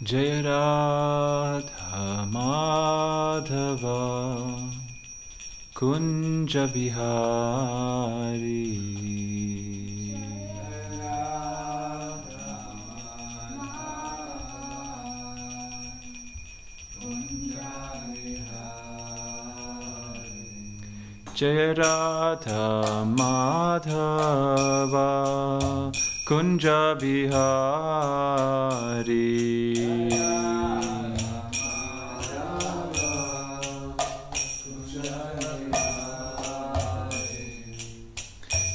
Jaya Radha Madhava Kunja Bihari. Jaya Radha Madhava Kunja Bihari.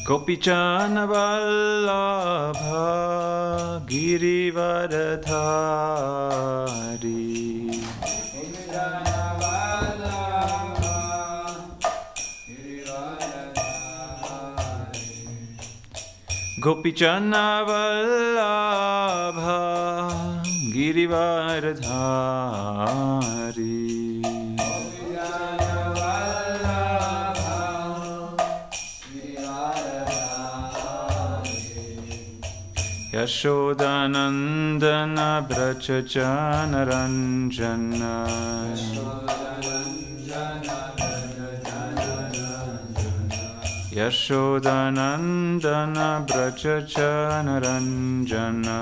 Gopichana Vallabha Girivaradhari. Gopichana Vallabha Girivaradhari. Yashodanandana Brachachana Ranjana. Yashodanandana Brachachana Ranjana.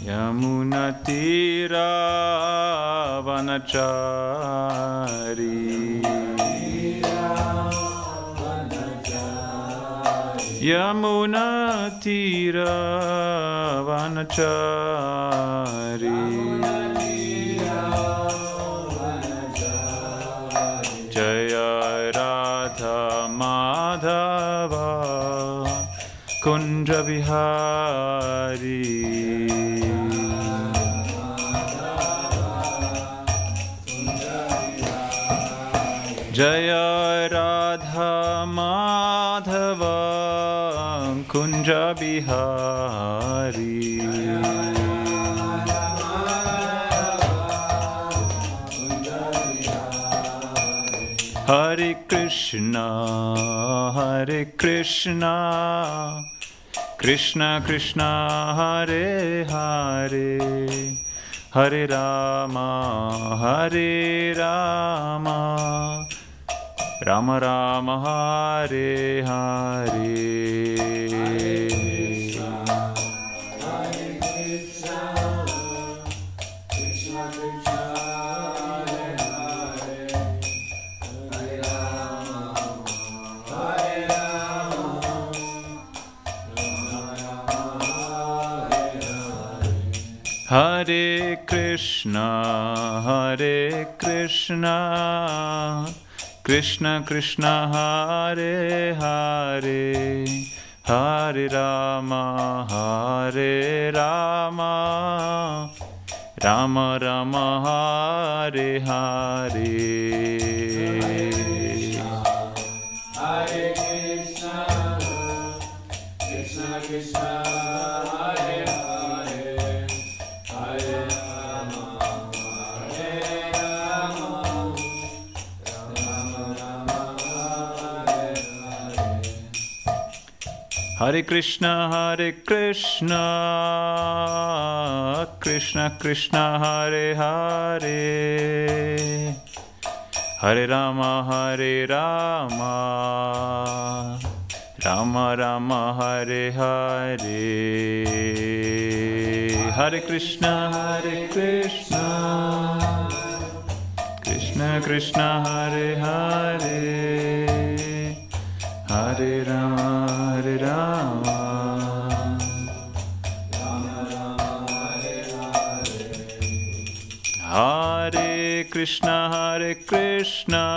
Yamunatira Vanachari. Yamunatira Vanachari. Jaya Radha Madhava Kunja Bihari. Jaya Radha Madhava Kunja Bihari. Hare Krishna, Hare Krishna, Krishna Krishna, Hare Hare, Hare Rama, Hare Rama, Rama Rama, Hare Hare. Hare Krishna, Hare Krishna, Krishna Krishna, Hare Hare, Hare Rama, Hare Rama, Rama Rama, Hare Hare. Hare Krishna, Krishna Krishna, Hare Hare, Hare Rama, Hare Rama, Rama Rama, Hare Hare. Hare Krishna, Hare Krishna, Krishna Krishna, Hare Hare, Hare Rama, Hare Rama, Rama Rama, Hare Hare. Hare Krishna, Hare Krishna, Krishna Krishna, Hare Hare, Hare Rama, Hare Rama, Rama Rama, Hare Hare. Hare Krishna, Hare Krishna,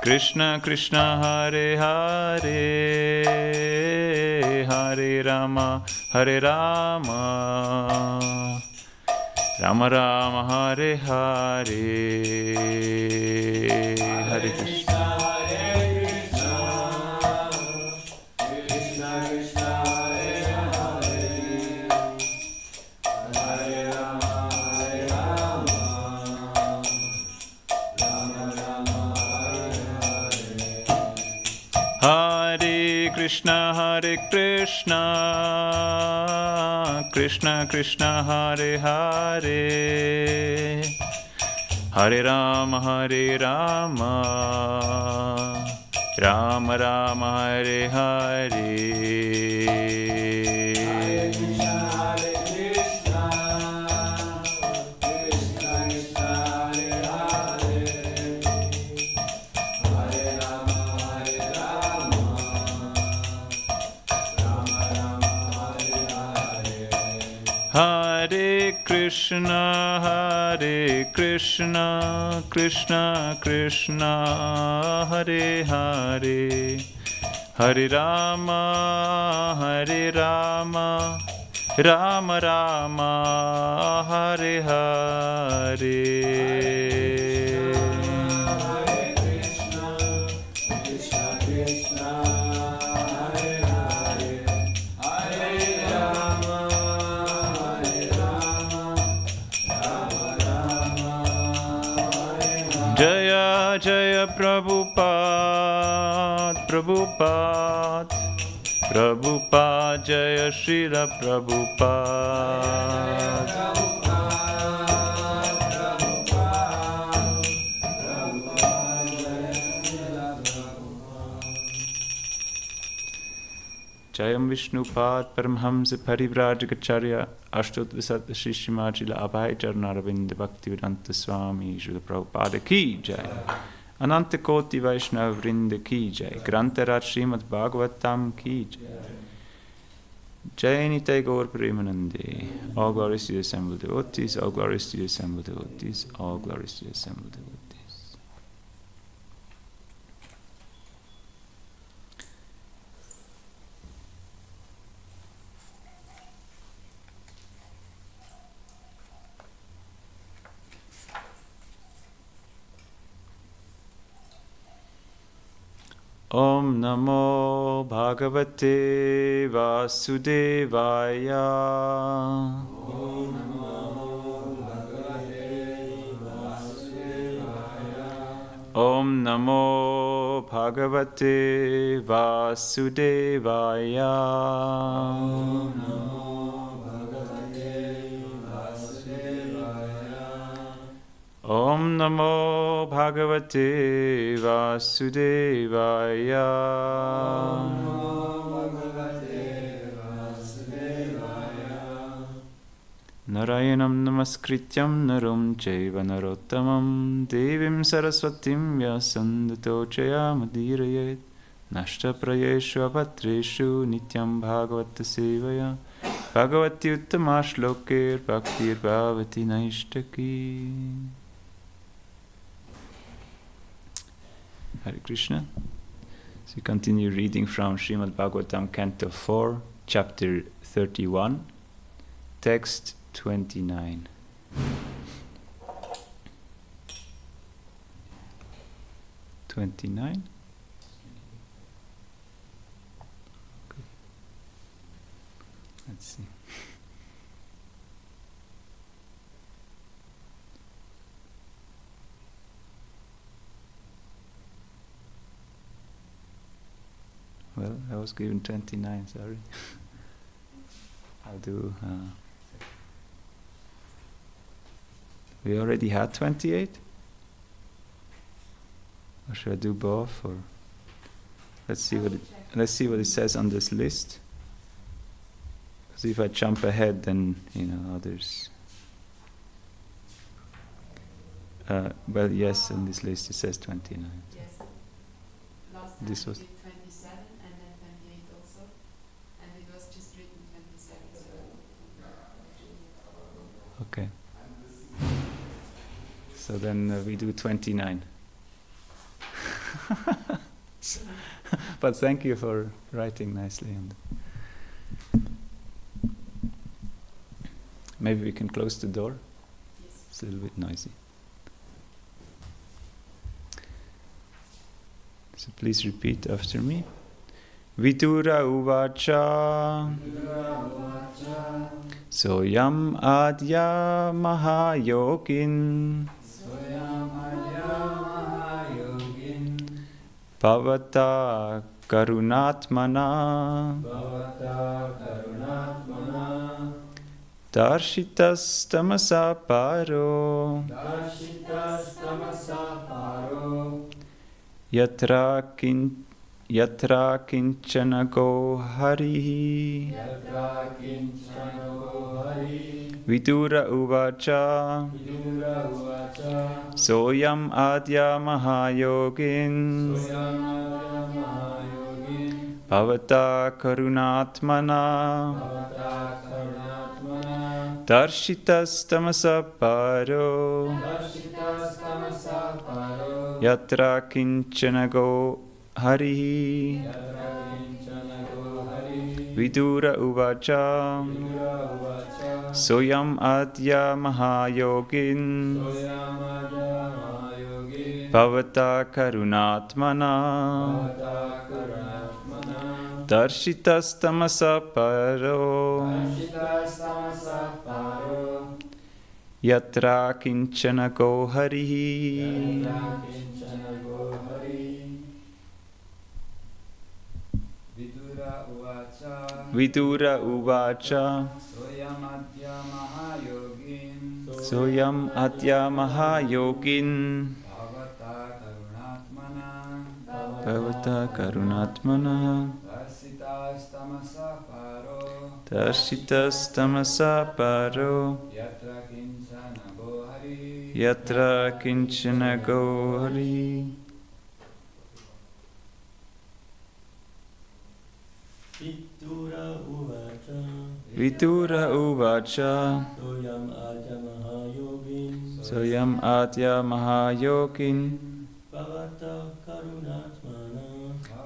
Krishna Krishna, Hare Hare, Hare Rama, Hare Rama, Rama Rama, Hare Hare. Hare Krishna, Hare Krishna, Krishna Krishna, Hare Hare, Hare Rama, Hare Rama, Rama Rama, Hare Hare. Hare Hare Krishna, Krishna Krishna Hare Hare, Hare Rama, Rama Rama Hare Hare. Hare Krishna, Krishna Krishna, Hare Hare, Hare Rama, Rama Rama, Hare Hare. Jaya Jaya Prabhupada, Prabhupada, Prabhupada, Jaya Srila Prabhupada. Jayam Vishnupad Paramhamsa Parivrajagacharya Ashtotvisat Shishimajila Abhay Charnaravinda Bhaktivedanta Swami Srila Prabhupada Ki Jai Ananta Koti Vaishnava Vrinda Ki Jai Grantaraj Srimad Bhagavatam Ki Jai Jai Nitai Gaur Premanande. All glories to the assembled devotees, all glories to the assembled devotees, all glories to the assembled devotees. Om Namo Bhagavate Vasudevaya. Om Namo Bhagavate Vasudevaya. Om Namo Bhagavate Vasudevaya. Om Namo Bhagavate Vasudevaya. Om Namo Bhagavate Vasudevaya. Narayanam namaskrityam narum chaiva narottamam devim saraswatim vyasam tato jayamudirayet nashta prayeshu apatreshu nityam bhagavata sevaya bhagavati uttama shlokir bhaktir bhavati naishtaki. Hare Krishna. So we continue reading from Srimad Bhagavatam, Canto 4, Chapter 31, Text 29. Okay. Let's see. Well, I was given 29, sorry. I'll do... we already had 28? Or should I do both? Or let's see what it says on this list. Because if I jump ahead, then others. Well, yes, on this list it says 29. Yes. Last time this was 27 and then 28 also, and it was just written 27. So. Okay. So then we do 29. But thank you for writing nicely. And maybe we can close the door. Yes. It's a little bit noisy. So please repeat after me. Vidura uvacha Soyam adya mahayogin Bhavata karunatmana darshitas tamasa paro yatra kinchana go harihi vidura uvacha soyam adya mahayogin bhavata karunatmana darshitas tamasa paro yatra kinchana go harihi vidura uvacha soyam adya mahayogin bhavata karunatmana darshitas tamasa paro yatra kinchana go harihi vidura uvacha soyam adya mahayogin bhavata karunatmana darshitas tamasa paro yatra kinchana go harihi. Vidura uvacha soyam adya mahayogin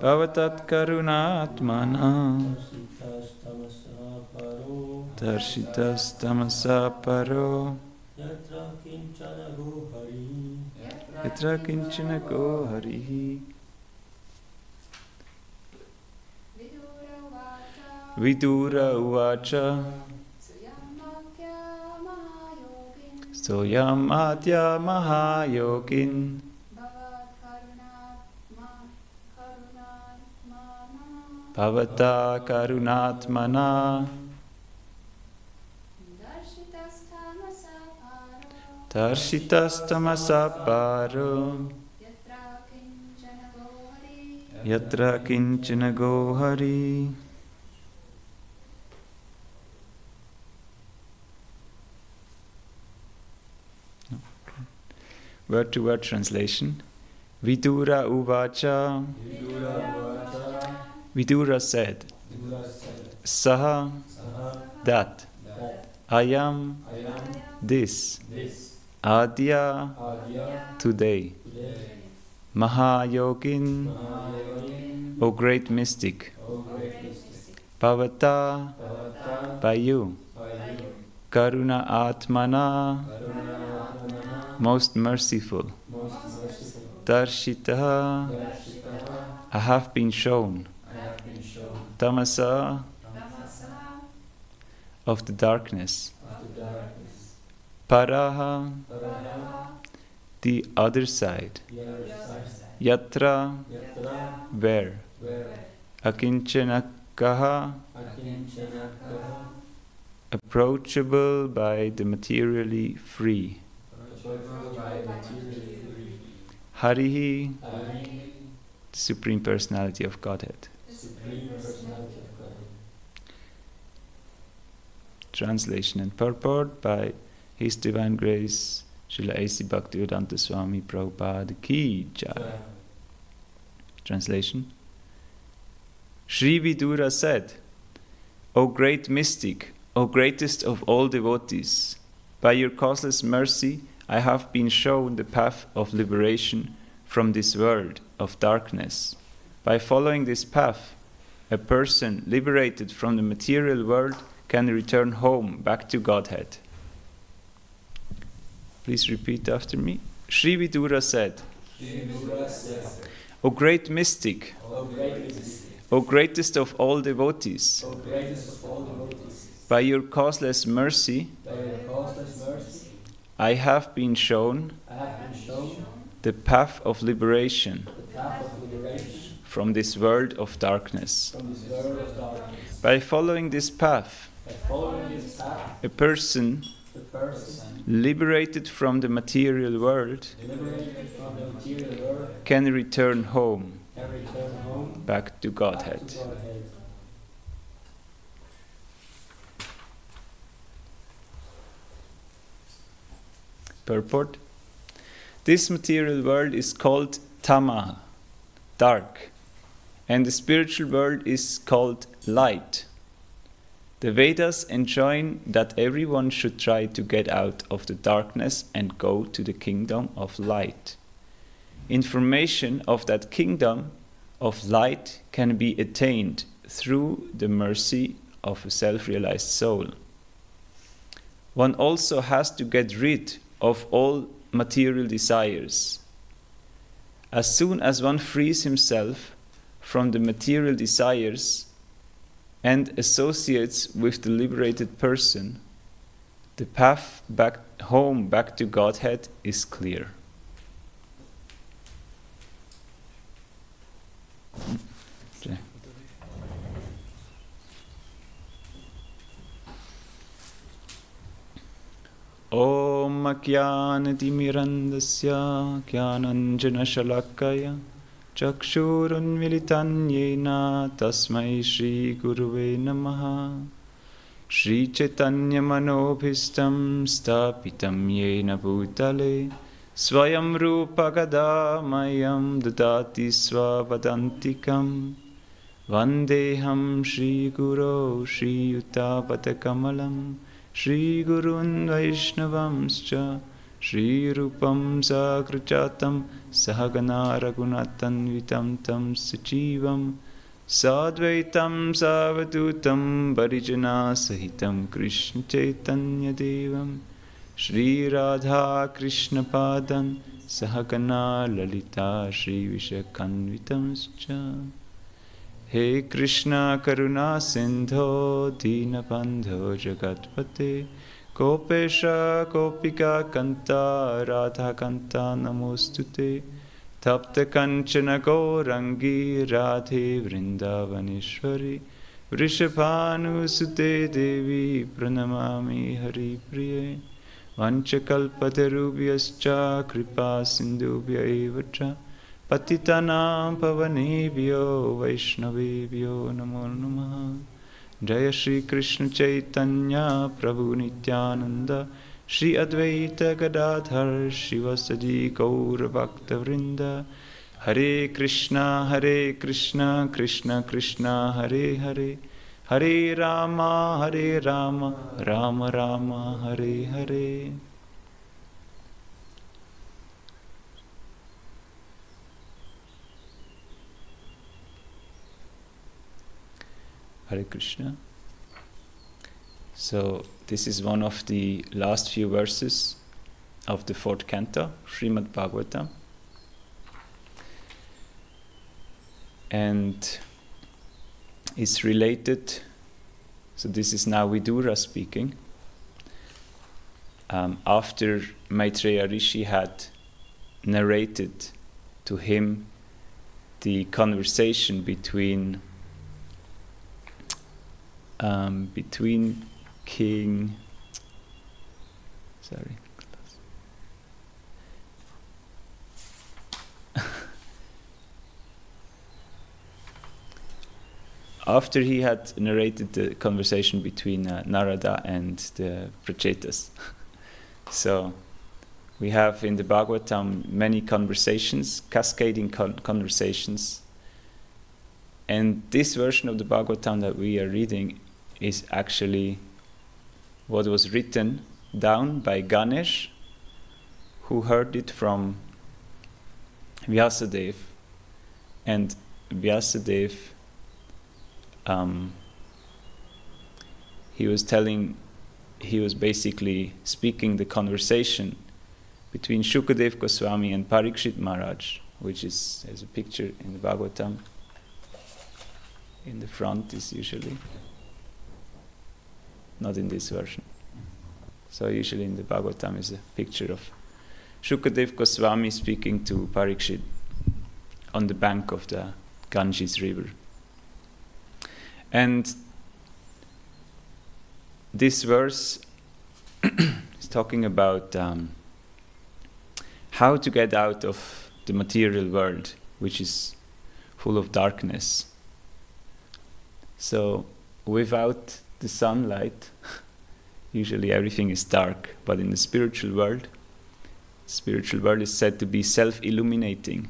bhavatat karunatmana darshitas tamasa paro yatra kinchana go harihi. Vidura uvacha soyam adya mahayogin bhavata karunatmana darshitas tamasa paro yatra kinchana go harihi. Word-to-word translation. Vidura uvacha. Vidura said. Saha, that. Ayam, this. Adya, today. Mahayogin, O great mystic. Bhavata, by you. Karuna Atmana, most merciful. Darshita, I have been shown. Tamasa, of the darkness. Paraha, the other side. Yatra, where. Akinchanakaha, approachable by the materially free. Harihi, the Supreme Personality of Godhead. Translation and purport by His Divine Grace Srila A.C. Bhaktivedanta Swami Prabhupada Ki Jai. Translation. Sri Vidura said, O great mystic, O greatest of all devotees, by your causeless mercy I have been shown the path of liberation from this world of darkness. By following this path, a person liberated from the material world can return home back to Godhead. Please repeat after me. Sri Vidura said, O great mystic, O greatest of all devotees, by your causeless mercy, I have been shown the path of liberation from this world of darkness. from this world of darkness. By following this path, By following this path, a person the person, liberated from the material world liberated from the material world, can return home, can return home, back to back Godhead. to Godhead. Purport. This material world is called Tama, dark, and the spiritual world is called light. The Vedas enjoin that everyone should try to get out of the darkness and go to the kingdom of light. Information of that kingdom of light can be attained through the mercy of a self-realized soul. One also has to get rid of all material desires. As soon as one frees himself from the material desires and associates with the liberated person, the path back home, back to Godhead is clear. Okay. Om Jnanatimirandasya Jnananjanashalakaya Chakshurunmilitan Yena Tasmai Shri Guruve Namaha Shri Chaitanya Manobhistam Stapitam Yena Bhutale Swayam Rupa Gadamayam Dadati Swavadantikam Vandeham Shri Guru Shri Yutabata Kamalam Shri Gurun Vaishnavamscha Shri Rupam Sakrichatam Sahagana Raghunathanvitam Tam Sachivam Sadvaitam Savadutam Barijana Sahitam Krishna Chaitanya Devam Shri Radha Krishna Padan Sahagana Lalita Shri Vishakhanvitamscha He Krishna Karuna Sindho Dinabandho Jagatpate Kopesha Kopika Kanta Radha Kanta Namostute Tapta Kanchana Gaurangi Radhe Vrindavaneshwari Vrishabhanu Sute Devi Pranamami Hari Priye Vanchakalpatarubhyascha Kripa Sindhubhya Evacha Patitanam Pavanebhyo Vaishnavebhyo Namo Namaha Jaya Shri Krishna Chaitanya Prabhu Nityananda Shri Advaita Gadadhar Shivasadi Gaura Bhakta Vrinda Hare Krishna Krishna Krishna Hare Hare Hare Rama Rama Rama Hare Hare. Hare Krishna. So this is one of the last few verses of the 4th canto, Srimad Bhagavatam. And it's related, so this is now Vidura speaking. After Maitreya Rishi had narrated to him the conversation between King, after he had narrated the conversation between Narada and the Prachetas. So we have in the Bhagavatam many conversations, cascading conversations. And this version of the Bhagavatam that we are reading is actually what was written down by Ganesh, who heard it from Vyasadeva. And Vyasadeva, he was basically speaking the conversation between Shukadev Goswami and Parikshit Maharaj, which is, there's a picture in the Bhagavatam. In the front is usually, not in this version. So usually in the Bhagavatam is a picture of Shukadev Goswami speaking to Parikshit on the bank of the Ganges River. And this verse is talking about how to get out of the material world, which is full of darkness. So without the sunlight, usually everything is dark, but in the spiritual world is said to be self-illuminating.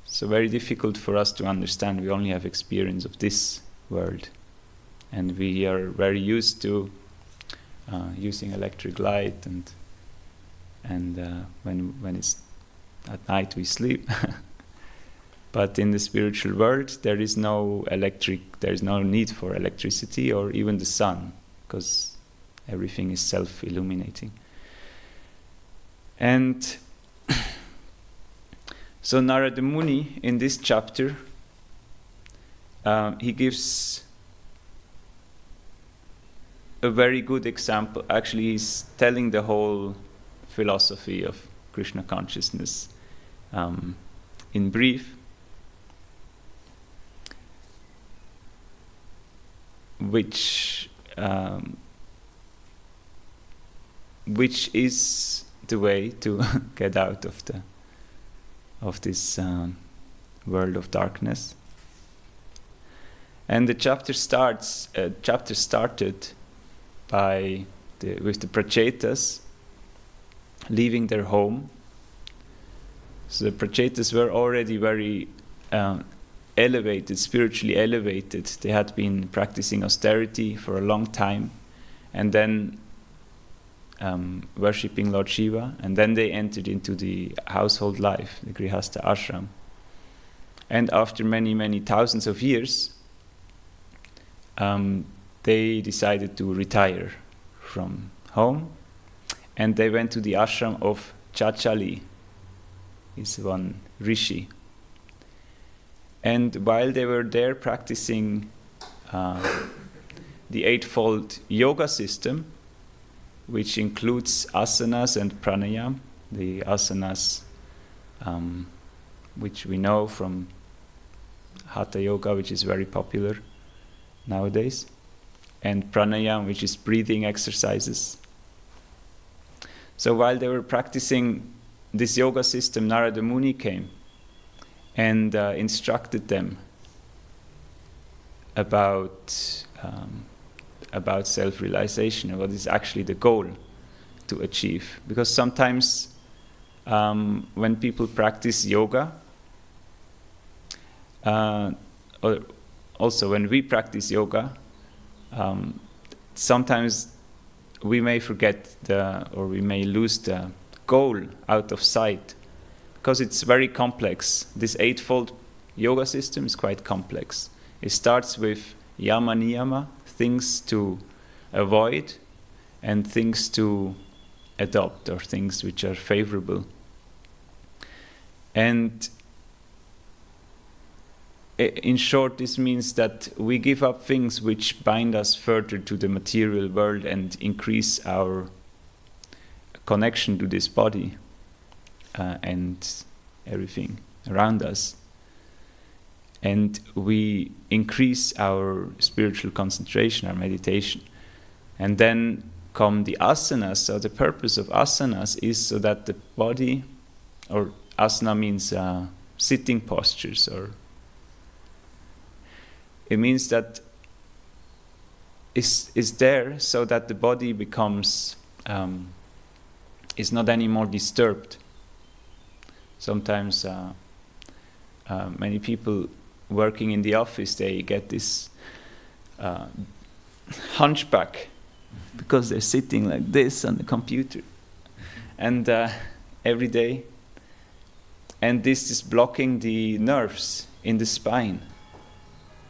So very difficult for us to understand. We only have experience of this world, and we are very used to using electric light, and when it's at night we sleep. But in the spiritual world there is no need for electricity or even the sun, because everything is self-illuminating. And so Narada Muni, in this chapter, he gives a very good example. Actually, he's telling the whole philosophy of Krishna consciousness in brief, which is the way to get out of this world of darkness. And the chapter started with the Prachetas leaving their home. So the Prachetas were already very elevated, spiritually elevated. They had been practicing austerity for a long time, and then worshipping Lord Shiva, and then they entered into the household life, the Grihastha ashram. And after many, many thousands of years, they decided to retire from home, and they went to the ashram of Chachali. He's one rishi. And while they were there practicing the eightfold yoga system, which includes asanas and pranayam, the asanas which we know from Hatha Yoga, which is very popular nowadays, and pranayam, which is breathing exercises. So while they were practicing this yoga system, Narada Muni came and instructed them about self-realization, and what is actually the goal to achieve. Because sometimes when people practice yoga, or also when we practice yoga, sometimes we may forget or we may lose the goal out of sight, because it's very complex. This eightfold yoga system is quite complex. It starts with yama niyama, things to avoid and things to adopt, or things which are favorable. And in short, this means that we give up things which bind us further to the material world and increase our connection to this body and everything around us. And we increase our spiritual concentration, our meditation. And then come the asanas. So the purpose of asanas is so that the body, or asana means sitting postures, or it means that is there so that the body becomes is not anymore disturbed. Sometimes many people working in the office, they get this hunchback because they're sitting like this on the computer and every day, and this is blocking the nerves in the spine.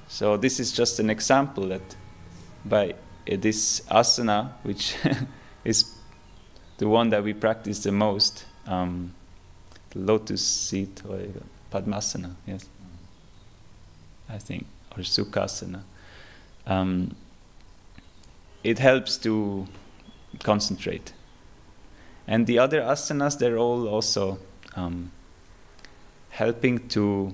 So this is just an example that by this asana, which is the one that we practice the most, the lotus seat, or Padmasana, yes, I think, or Sukhasana. It helps to concentrate. And the other asanas, they're all also helping to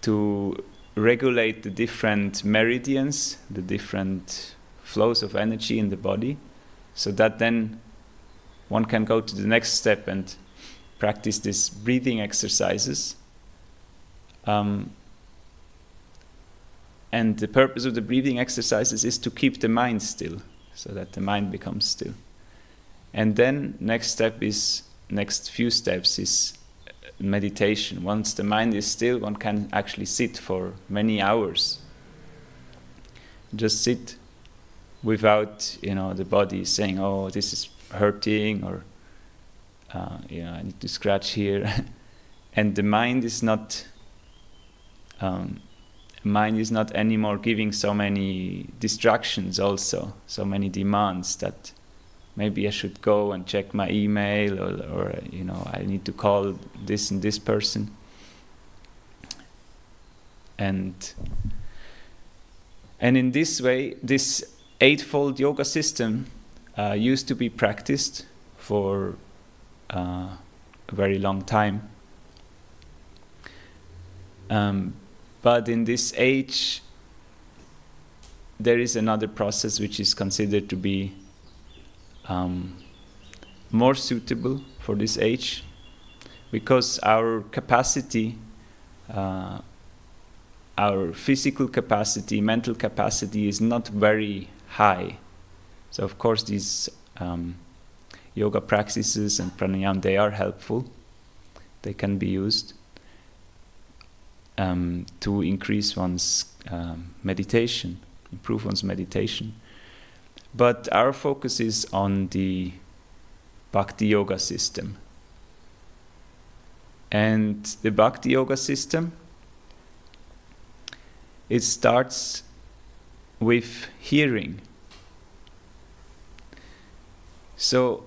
to regulate the different meridians, the different flows of energy in the body, so that then one can go to the next step and practice these breathing exercises. And the purpose of the breathing exercises is to keep the mind still, so that the mind becomes still. And then next few steps is meditation. Once the mind is still, one can actually sit for many hours. Just sit without, the body saying, "Oh, this is hurting," or "I need to scratch here." And the mind is not anymore giving so many distractions, also so many demands that maybe I should go and check my email, or I need to call this and this person. And in this way, this eightfold yoga system used to be practiced for a very long time. But in this age, there is another process which is considered to be more suitable for this age, because our capacity, our physical capacity, mental capacity is not very high. So of course these yoga practices and pranayama, they are helpful. They can be used to increase one's meditation, improve one's meditation. But our focus is on the Bhakti Yoga system. And the Bhakti Yoga system, it starts with hearing. So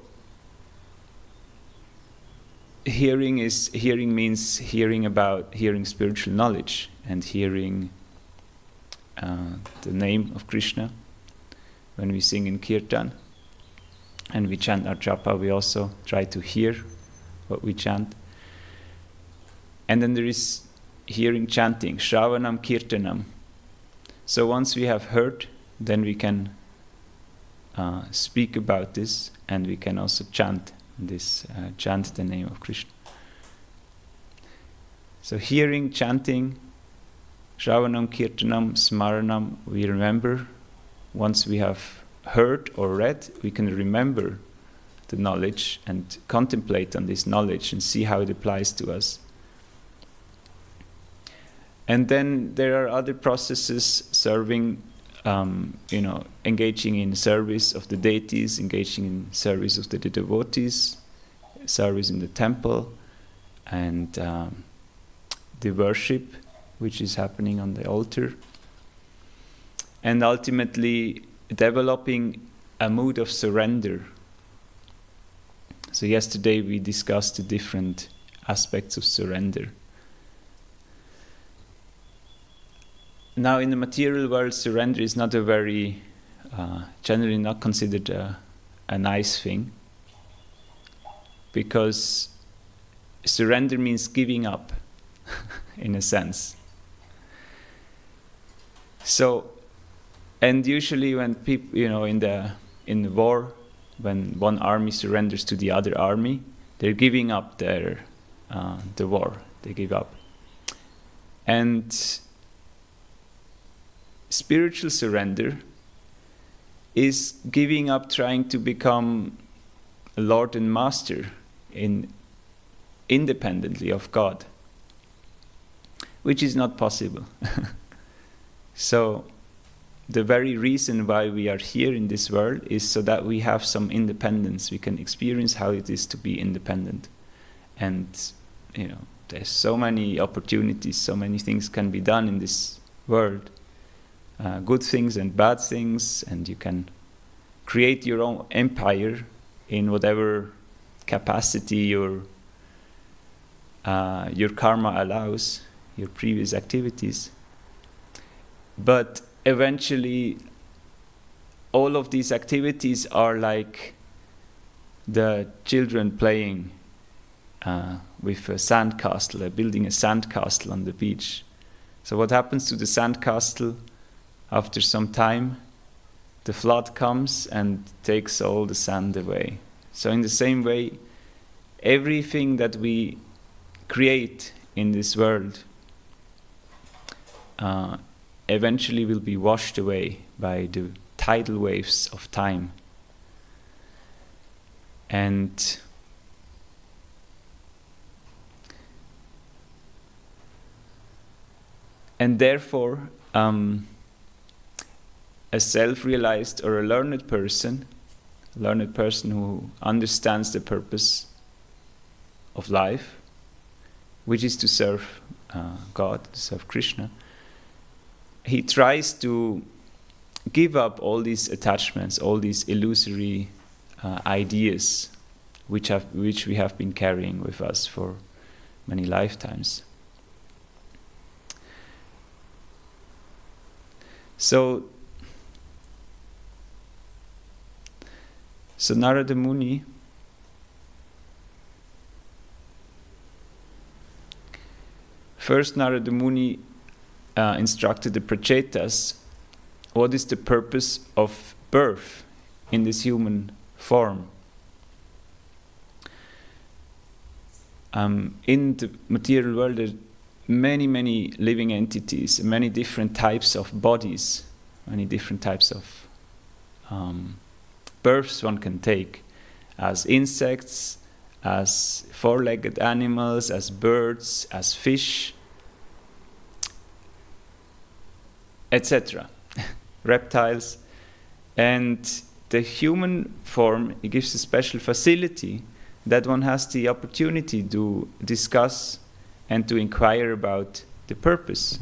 hearing means hearing spiritual knowledge and hearing the name of Krishna. When we sing in kirtan and we chant our japa, we also try to hear what we chant. And then there is hearing chanting, shravanam kirtanam. So once we have heard, then we can speak about this, and we can also chant the name of Krishna. So hearing, chanting, shravanam, kirtanam, smaranam, we remember. Once we have heard or read, we can remember the knowledge and contemplate on this knowledge and see how it applies to us. And then there are other processes, serving, engaging in service of the deities, engaging in service of the devotees, service in the temple, and the worship which is happening on the altar. And ultimately developing a mood of surrender. So yesterday we discussed the different aspects of surrender. Now in the material world, surrender is not a very, generally not considered a nice thing, because surrender means giving up, in a sense. So, and usually when people, in the war, when one army surrenders to the other army, they're giving up the war. They give up. And spiritual surrender is giving up trying to become a Lord and Master independently of God, which is not possible. So the very reason why we are here in this world is so that we have some independence. We can experience how it is to be independent. And, there's so many opportunities, so many things can be done in this world. Good things and bad things, and you can create your own empire in whatever capacity your karma allows, your previous activities. But eventually, all of these activities are like the children playing with a sandcastle, building a sandcastle on the beach. So what happens to the sandcastle after some time? The flood comes and takes all the sand away. So in the same way, everything that we create in this world eventually will be washed away by the tidal waves of time. And therefore, a self-realized or a learned person who understands the purpose of life, which is to serve God, to serve Krishna, he tries to give up all these attachments, all these illusory ideas which we have been carrying with us for many lifetimes. So Narada Muni instructed the Prachetas what is the purpose of birth in this human form. In the material world, there are many living entities, many different types of bodies, many different types of births one can take, as insects, as four-legged animals, as birds, as fish, etc. Reptiles. And the human form, it gives a special facility that one has the opportunity to discuss and to inquire about the purpose,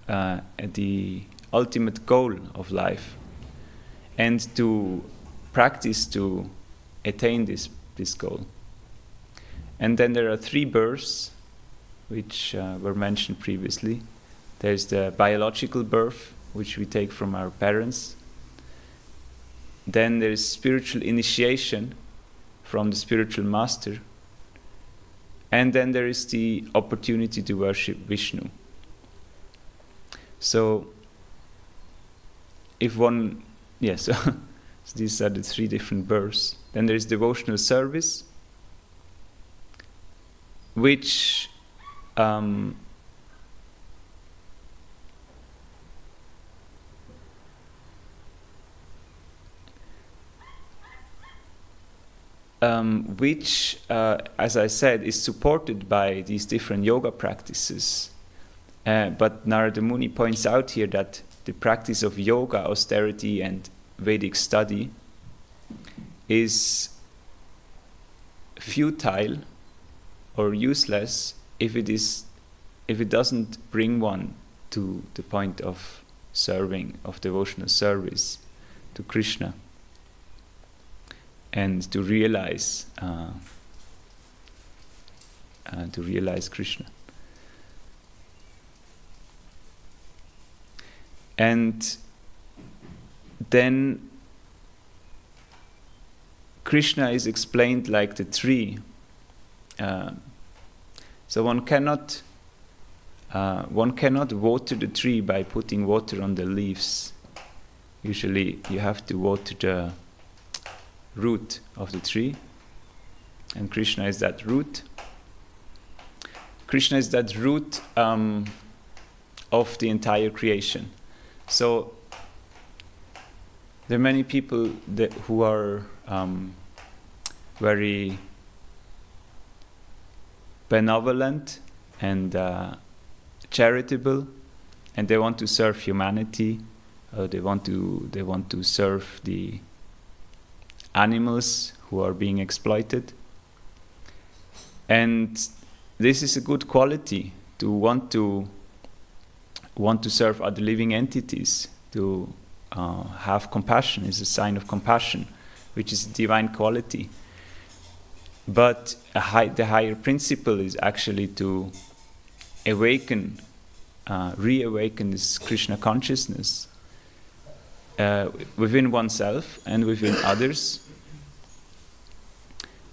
the ultimate goal of life, and to practice to attain this goal. And then there are 3 births which were mentioned previously. There's the biological birth, which we take from our parents. Then there is spiritual initiation from the spiritual master. And then there is the opportunity to worship Vishnu. So, so these are the 3 different births. Then there is devotional service, which as I said, is supported by these different yoga practices. But Narada Muni points out here that the practice of yoga, austerity, and Vedic study is futile or useless if it doesn't bring one to the point of serving, of devotional service to Krishna, and to realize Krishna. And then Krishna is explained like the tree. So one cannot water the tree by putting water on the leaves. Usually you have to water the root of the tree, and Krishna is that root. Krishna is that root of the entire creation. So there are many people who are very benevolent and charitable, and they want to serve humanity. They want to serve the animals who are being exploited. And this is a good quality, to want to serve other living entities, to have compassion is a sign of compassion, which is a divine quality. But the higher principle is actually to reawaken this Krishna consciousness within oneself and within others,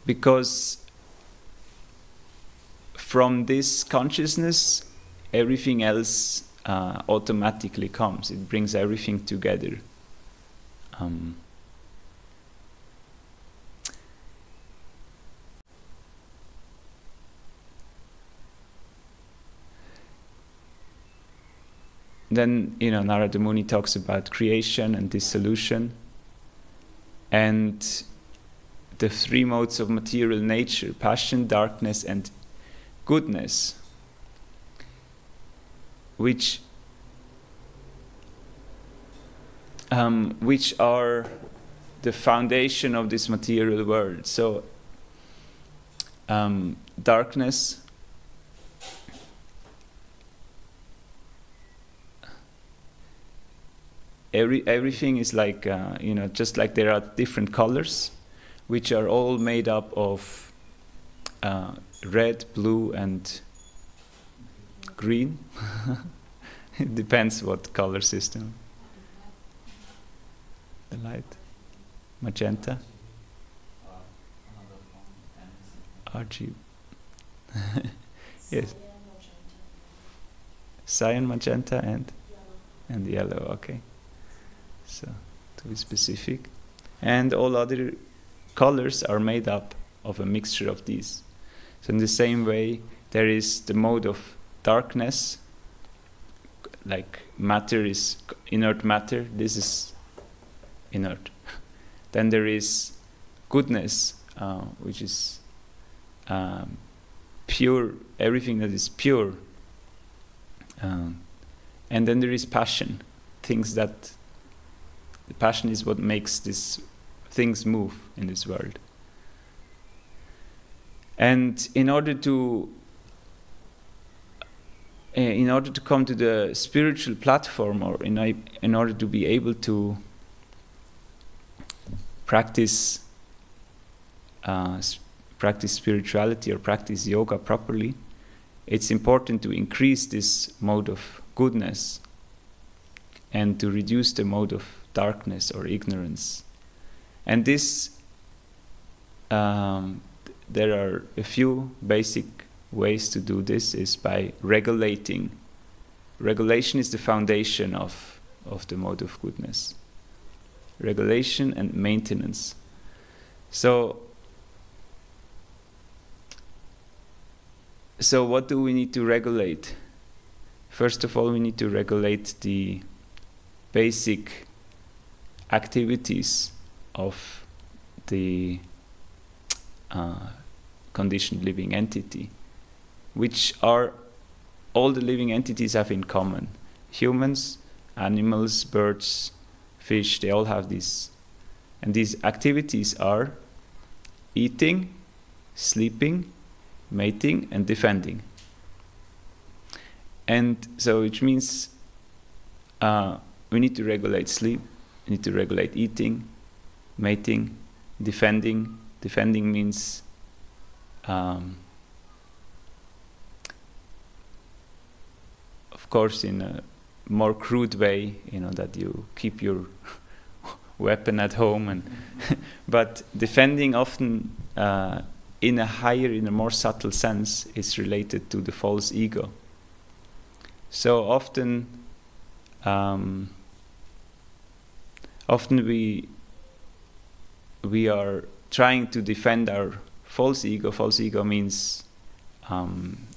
because from this consciousness everything else automatically comes. It brings everything together. Then, Narada Muni talks about creation and dissolution, and the three modes of material nature: passion, darkness, and goodness, which are the foundation of this material world. So, darkness, everything is like, just like there are different colors, which are all made up of red, blue, and green. It depends what color system. The light, magenta, RG. Yes. Cyan, magenta, and yellow. Okay. So, to be specific. And all other colors are made up of a mixture of these. So in the same way, there is the mode of darkness, like matter is inert matter, this is inert. Then there is goodness, which is pure, everything that is pure. And then there is passion, things that the passion is what makes these things move in this world. And in order to come to the spiritual platform, or in order to be able to practice spirituality or practice yoga properly, it's important to increase this mode of goodness and to reduce the mode of darkness or ignorance. And this, there are a few basic ways to do this, is by regulating. Regulation is the foundation of the mode of goodness. Regulation and maintenance. So what do we need to regulate? First of all, we need to regulate the basic activities of the conditioned living entity, which are all the living entities have in common. Humans, animals, birds, fish, they all have this. And these activities are eating, sleeping, mating, and defending. And so which means we need to regulate sleep, we need to regulate eating, mating, defending. Defending means of course in a more crude way, that you keep your weapon at home, and but defending often in a more subtle sense is related to the false ego. So often we are trying to defend our false ego. False ego means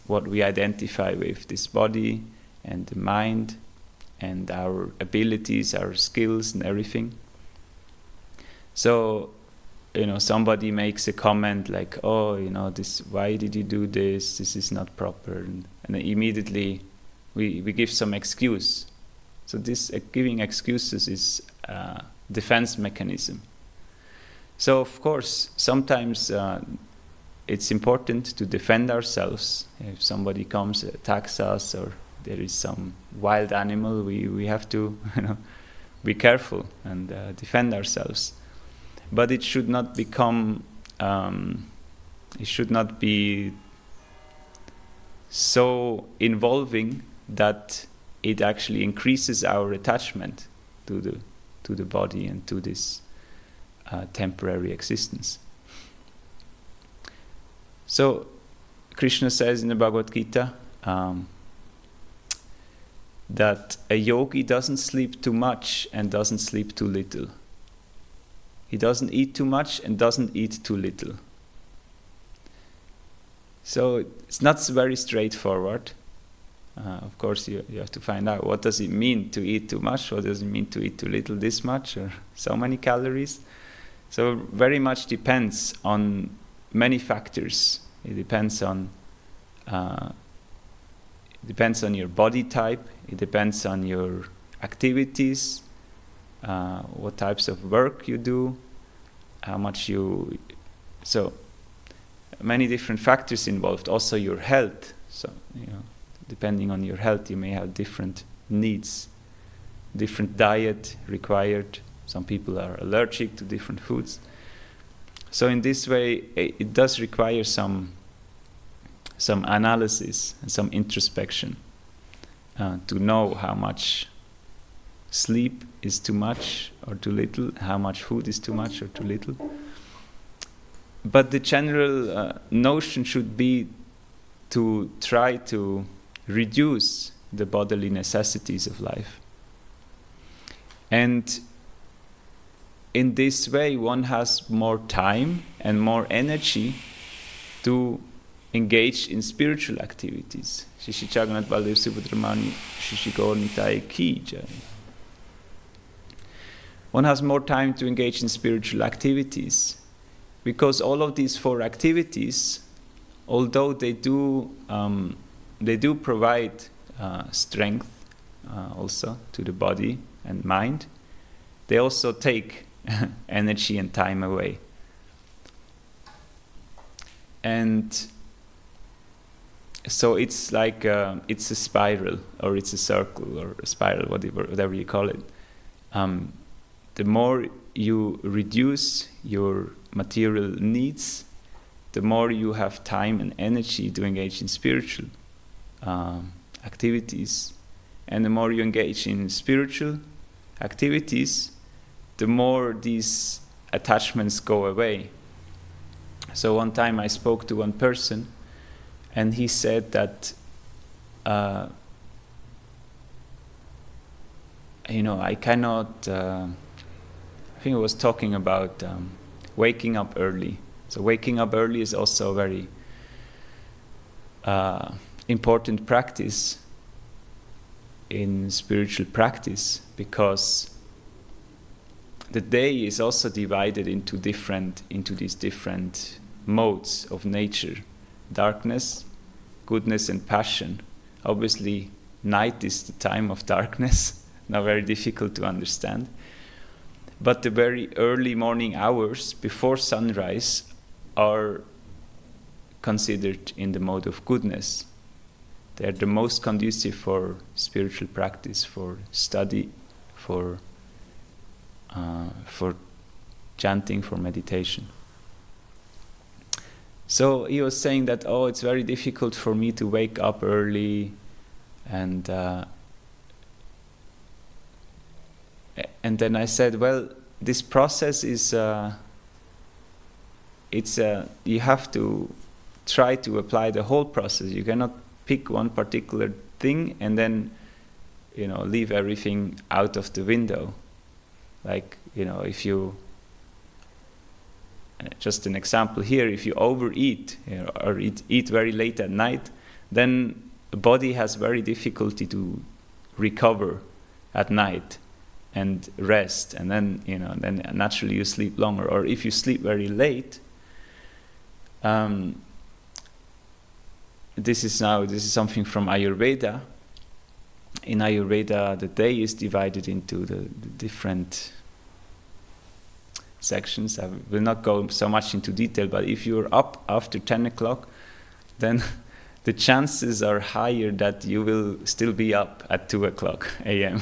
what we identify with, this body and the mind and our abilities, our skills and everything. So, somebody makes a comment like, oh, this, why did you do this? This is not proper. And immediately we give some excuse. So this giving excuses is a defense mechanism. So of course, sometimes it's important to defend ourselves. If somebody comes, attacks us, or there is some wild animal, we have to be careful and defend ourselves. But it should not become, it should not be so involving that it actually increases our attachment to the body and to this temporary existence. So Krishna says in the Bhagavad Gita, that a yogi doesn't sleep too much and doesn't sleep too little. He doesn't eat too much and doesn't eat too little. So it's not very straightforward. Of course, you have to find out what does it mean to eat too much, what does it mean to eat too little, this much or so many calories. So very much depends on many factors. It depends on your body type. It depends on your activities, what types of work you do, how much you. So many different factors involved. Also your health. So depending on your health, you may have different needs, different diet required. Some people are allergic to different foods. So in this way, it does require some analysis and some introspection to know how much sleep is too much or too little, how much food is too much or too little. But the general notion should be to try to reduce the bodily necessities of life. And in this way, one has more time and more energy to engage in spiritual activities. Shri Jagannath Baldev Subhadramani Shri Gaur Nitai Ki Jai. One has more time to engage in spiritual activities because all of these 4 activities, although they do provide strength also to the body and mind, they also take energy and time away. And so it's like it's a spiral, or it's a circle, or a spiral, whatever you call it. The more you reduce your material needs, the more you have time and energy to engage in spiritual activities. And the more you engage in spiritual activities, the more these attachments go away. So one time I spoke to one person, and he said that, I cannot, I think I was talking about waking up early. So waking up early is also a very important practice in spiritual practice, because the day is also divided into these different modes of nature: darkness, goodness, and passion. Obviously, night is the time of darkness, not very difficult to understand. But the very early morning hours before sunrise are considered in the mode of goodness. They are the most conducive for spiritual practice, for study, for chanting, for meditation. So he was saying that, it's very difficult for me to wake up early, and then I said, well, this process is you have to try to apply the whole process. You cannot pick one particular thing and then leave everything out of the window. Like, if you, just an example here, if you overeat or eat very late at night, then the body has very difficulty to recover at night and rest, and then then naturally you sleep longer. Or if you sleep very late, this is something from Ayurveda. In Ayurveda, the day is divided into the different sections. I will not go so much into detail, but if you're up after 10 o'clock, then the chances are higher that you will still be up at 2 o'clock a.m.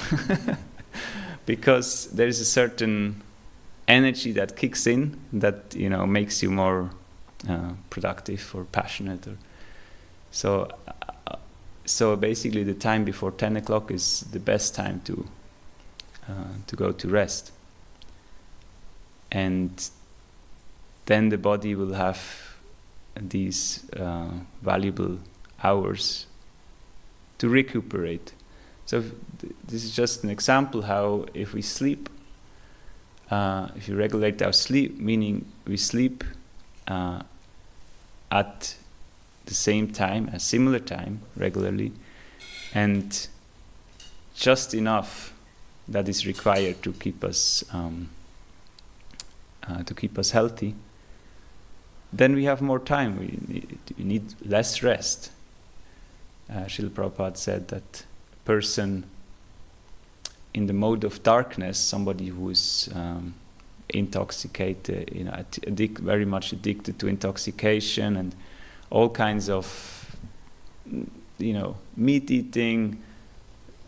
because there is a certain energy that kicks in that makes you more productive or passionate. So basically the time before 10 o'clock is the best time to go to rest. And then the body will have these valuable hours to recuperate. So this is just an example how if we sleep, if you regulate our sleep, meaning we sleep at the same time, a similar time, regularly, and just enough that is required to keep us healthy, then we have more time. We need less rest. Srila Prabhupada said that a person in the mode of darkness, somebody who is intoxicated, very much addicted to intoxication and all kinds of, meat eating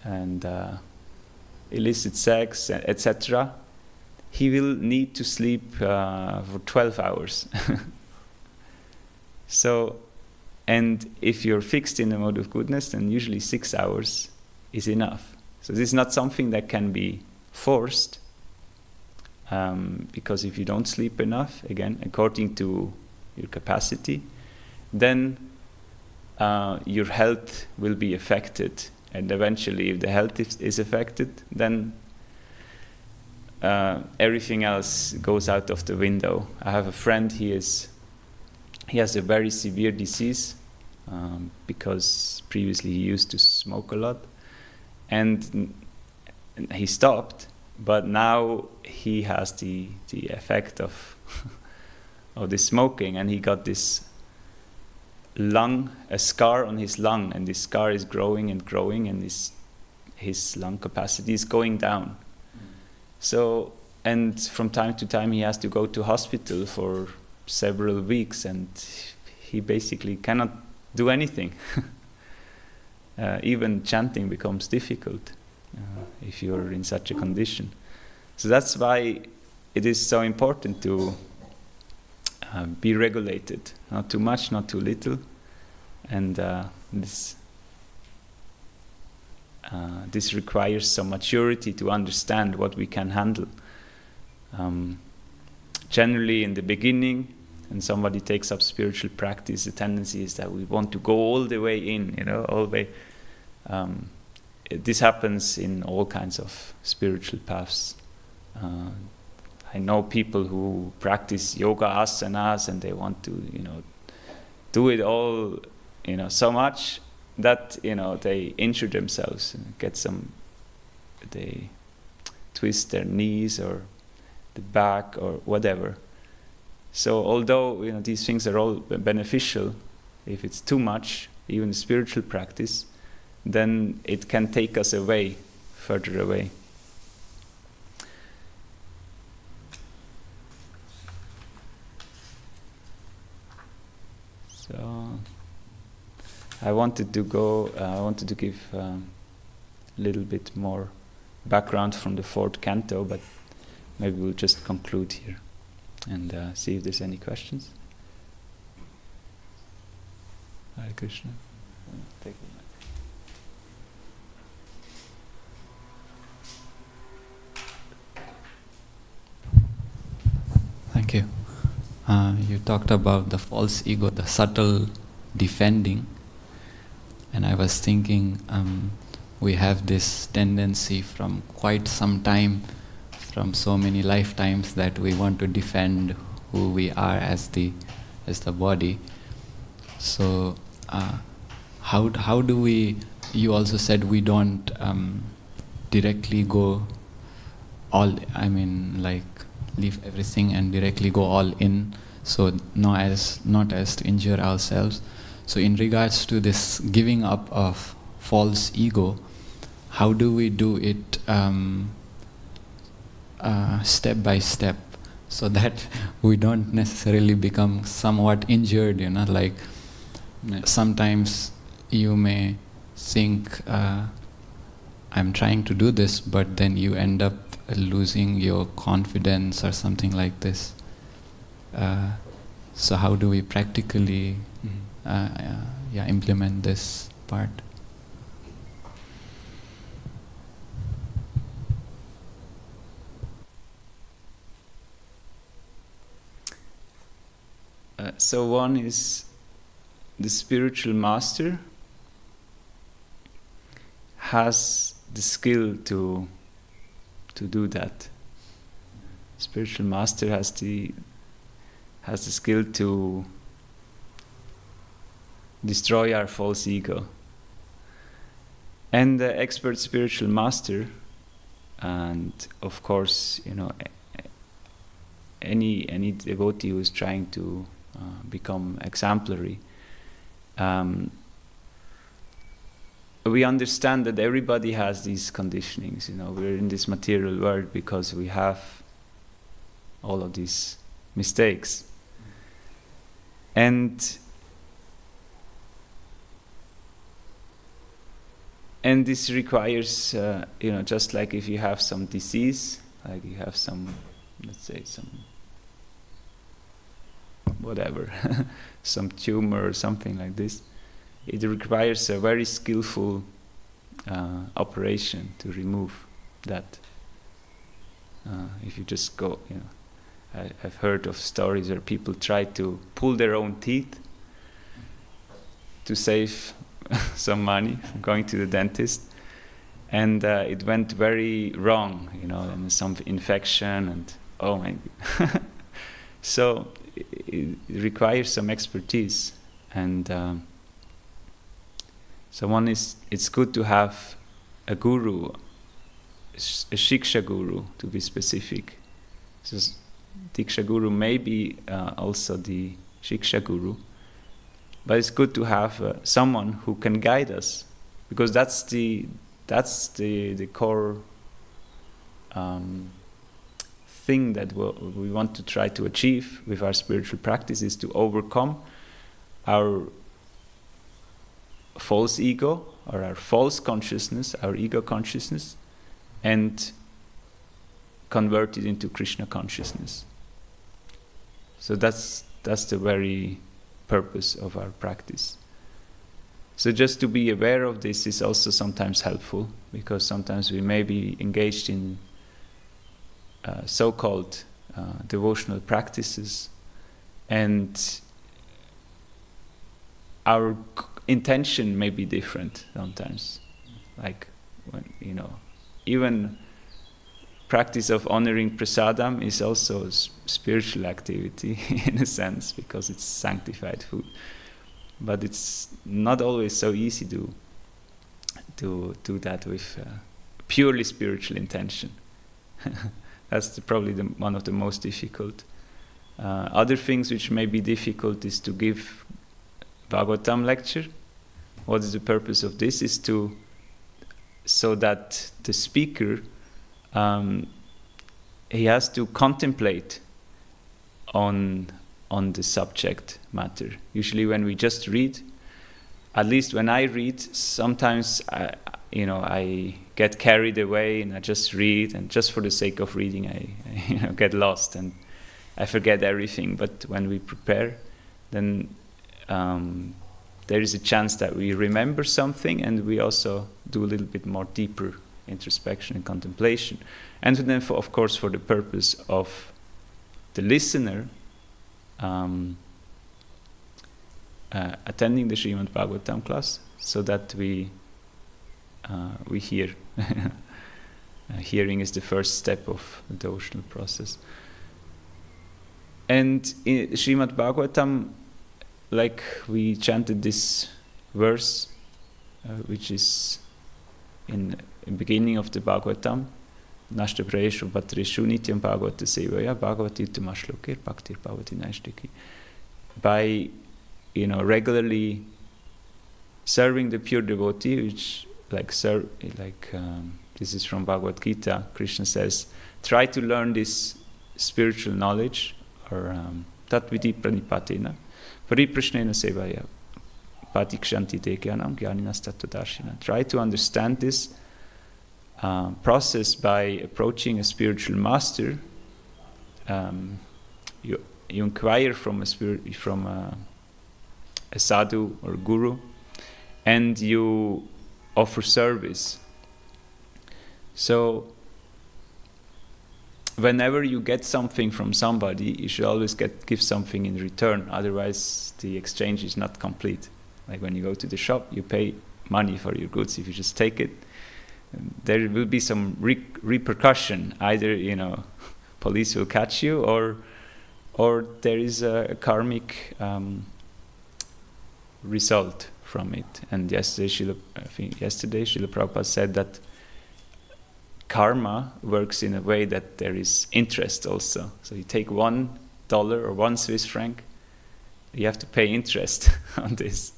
and illicit sex, etc., he will need to sleep for 12 hours. So, and if you're fixed in the mode of goodness, then usually 6 hours is enough. So this is not something that can be forced, because if you don't sleep enough, again, according to your capacity, then your health will be affected. And eventually, if the health is affected, then everything else goes out of the window. I have a friend, he has a very severe disease, because previously he used to smoke a lot, and he stopped, but now he has the effect of of the smoking, and he got this a scar on his lung, and this scar is growing and growing, and his lung capacity is going down. So, and from time to time he has to go to hospital for several weeks, and he basically cannot do anything. Even chanting becomes difficult if you're in such a condition. So that's why it is so important to be regulated, not too much, not too little, and this requires some maturity to understand what we can handle. Generally, in the beginning, when somebody takes up spiritual practice, the tendency is that we want to go all the way in, all the way. This happens in all kinds of spiritual paths. I know people who practice yoga asanas, and they want to, do it all, so much that, they injure themselves, they twist their knees or the back or whatever. So although, these things are all beneficial, if it's too much, even spiritual practice, then it can take us away, further away. So I wanted to give a little bit more background from the fourth canto, but maybe we'll just conclude here and see if there's any questions. Hare Krishna. Take it. Thank you. You talked about the false ego, the subtle defending, and I was thinking we have this tendency from quite some time, from so many lifetimes, that we want to defend who we are as the body. So how do we? You also said we don't directly go all. Leave everything and directly go all in, so not as to injure ourselves. So in regards to this giving up of false ego, how do we do it step by step, so that we don't necessarily become somewhat injured, like sometimes you may think I'm trying to do this, but then you end up losing your confidence or something like this. So how do we practically implement this part? So one is the spiritual master has the skill to do that. Spiritual master has the skill to destroy our false ego. And the expert spiritual master, and of course, any devotee who is trying to become exemplary, we understand that everybody has these conditionings. We're in this material world because we have all of these mistakes. And this requires, just like if you have some disease, like you have some, let's say, some whatever, some tumor or something like this, it requires a very skillful operation to remove that. If you just go, I've heard of stories where people try to pull their own teeth to save some money from going to the dentist, and it went very wrong, and some infection, and oh my God. So it requires some expertise, and it's good to have a guru, a shiksha guru, to be specific. So diksha guru may be also the shiksha guru, but it's good to have someone who can guide us, because that's the core thing that we want to try to achieve with our spiritual practice, is to overcome our false ego, or our false consciousness, our ego consciousness, and convert it into Krishna consciousness. So that's the very purpose of our practice. So just to be aware of this is also sometimes helpful, because sometimes we may be engaged in so-called devotional practices, and our intention may be different sometimes. Like when, even practice of honoring prasadam is also a spiritual activity in a sense, because it's sanctified food. But it's not always so easy to do that with purely spiritual intention. That's probably one of the most difficult. Other things which may be difficult is to give Bhagavatam lecture. What is the purpose of this? Is so that the speaker, he has to contemplate on the subject matter. Usually when we just read, at least when I read, sometimes I get carried away and I just read, and just for the sake of reading I get lost and I forget everything. But when we prepare, then there is a chance that we remember something, and we also do a little bit more deeper introspection and contemplation. And then, of course, for the purpose of the listener attending the Srimad Bhagavatam class, so that we hear. Hearing is the first step of the devotional process. And in Srimad Bhagavatam, like we chanted this verse, which is in the beginning of the Bhagavatam, Nashta Prayeshu Bhatreshu Nityam Bhagavata Sevaya Bhagavati Uttama Bhaktir Bhavati Naishtiki. By regularly serving the pure devotee, which this is from Bhagavad Gita, Krishna says, try to learn this spiritual knowledge, or tatviti pranipatena pariprashnena sevaya patikshanti te jnanam jnaninas tattvadarshina. Try to understand this process by approaching a spiritual master. You inquire from a sadhu or guru, and you offer service. So whenever you get something from somebody, you should always give something in return, otherwise the exchange is not complete. Like when you go to the shop, you pay money for your goods. If you just take it, there will be some repercussion. Either, you know, police will catch you, or there is a karmic result from it. And yesterday, Srila Prabhupada said that karma works in a way that there is interest also. So you take $1 or 1 Swiss franc, you have to pay interest on this.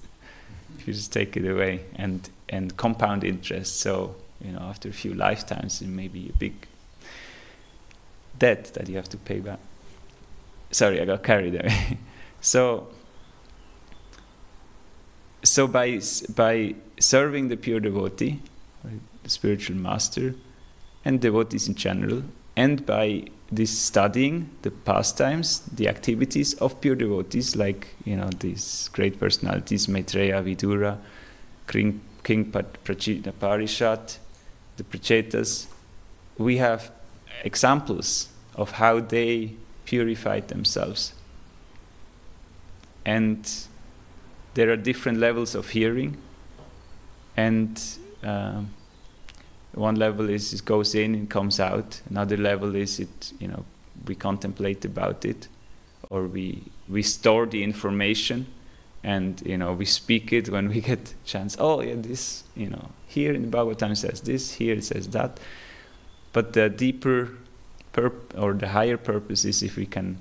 If you just take it away, and compound interest. So, you know, after a few lifetimes, it may be a big debt that you have to pay back. Sorry, I got carried away. So by serving the pure devotee, right, the spiritual master, and devotees in general, and by this studying the pastimes, the activities of pure devotees, like, you know, these great personalities, Maitreya, Vidura, King Parishat, the Prachetas, we have examples of how they purified themselves. And there are different levels of hearing, and one level is it goes in and comes out. Another level is it, you know, we contemplate about it, or we store the information, and, you know, we speak it when we get a chance. Oh yeah, this, you know, here in the Bhagavatam says this, here it says that. But the deeper or the higher purpose is if we can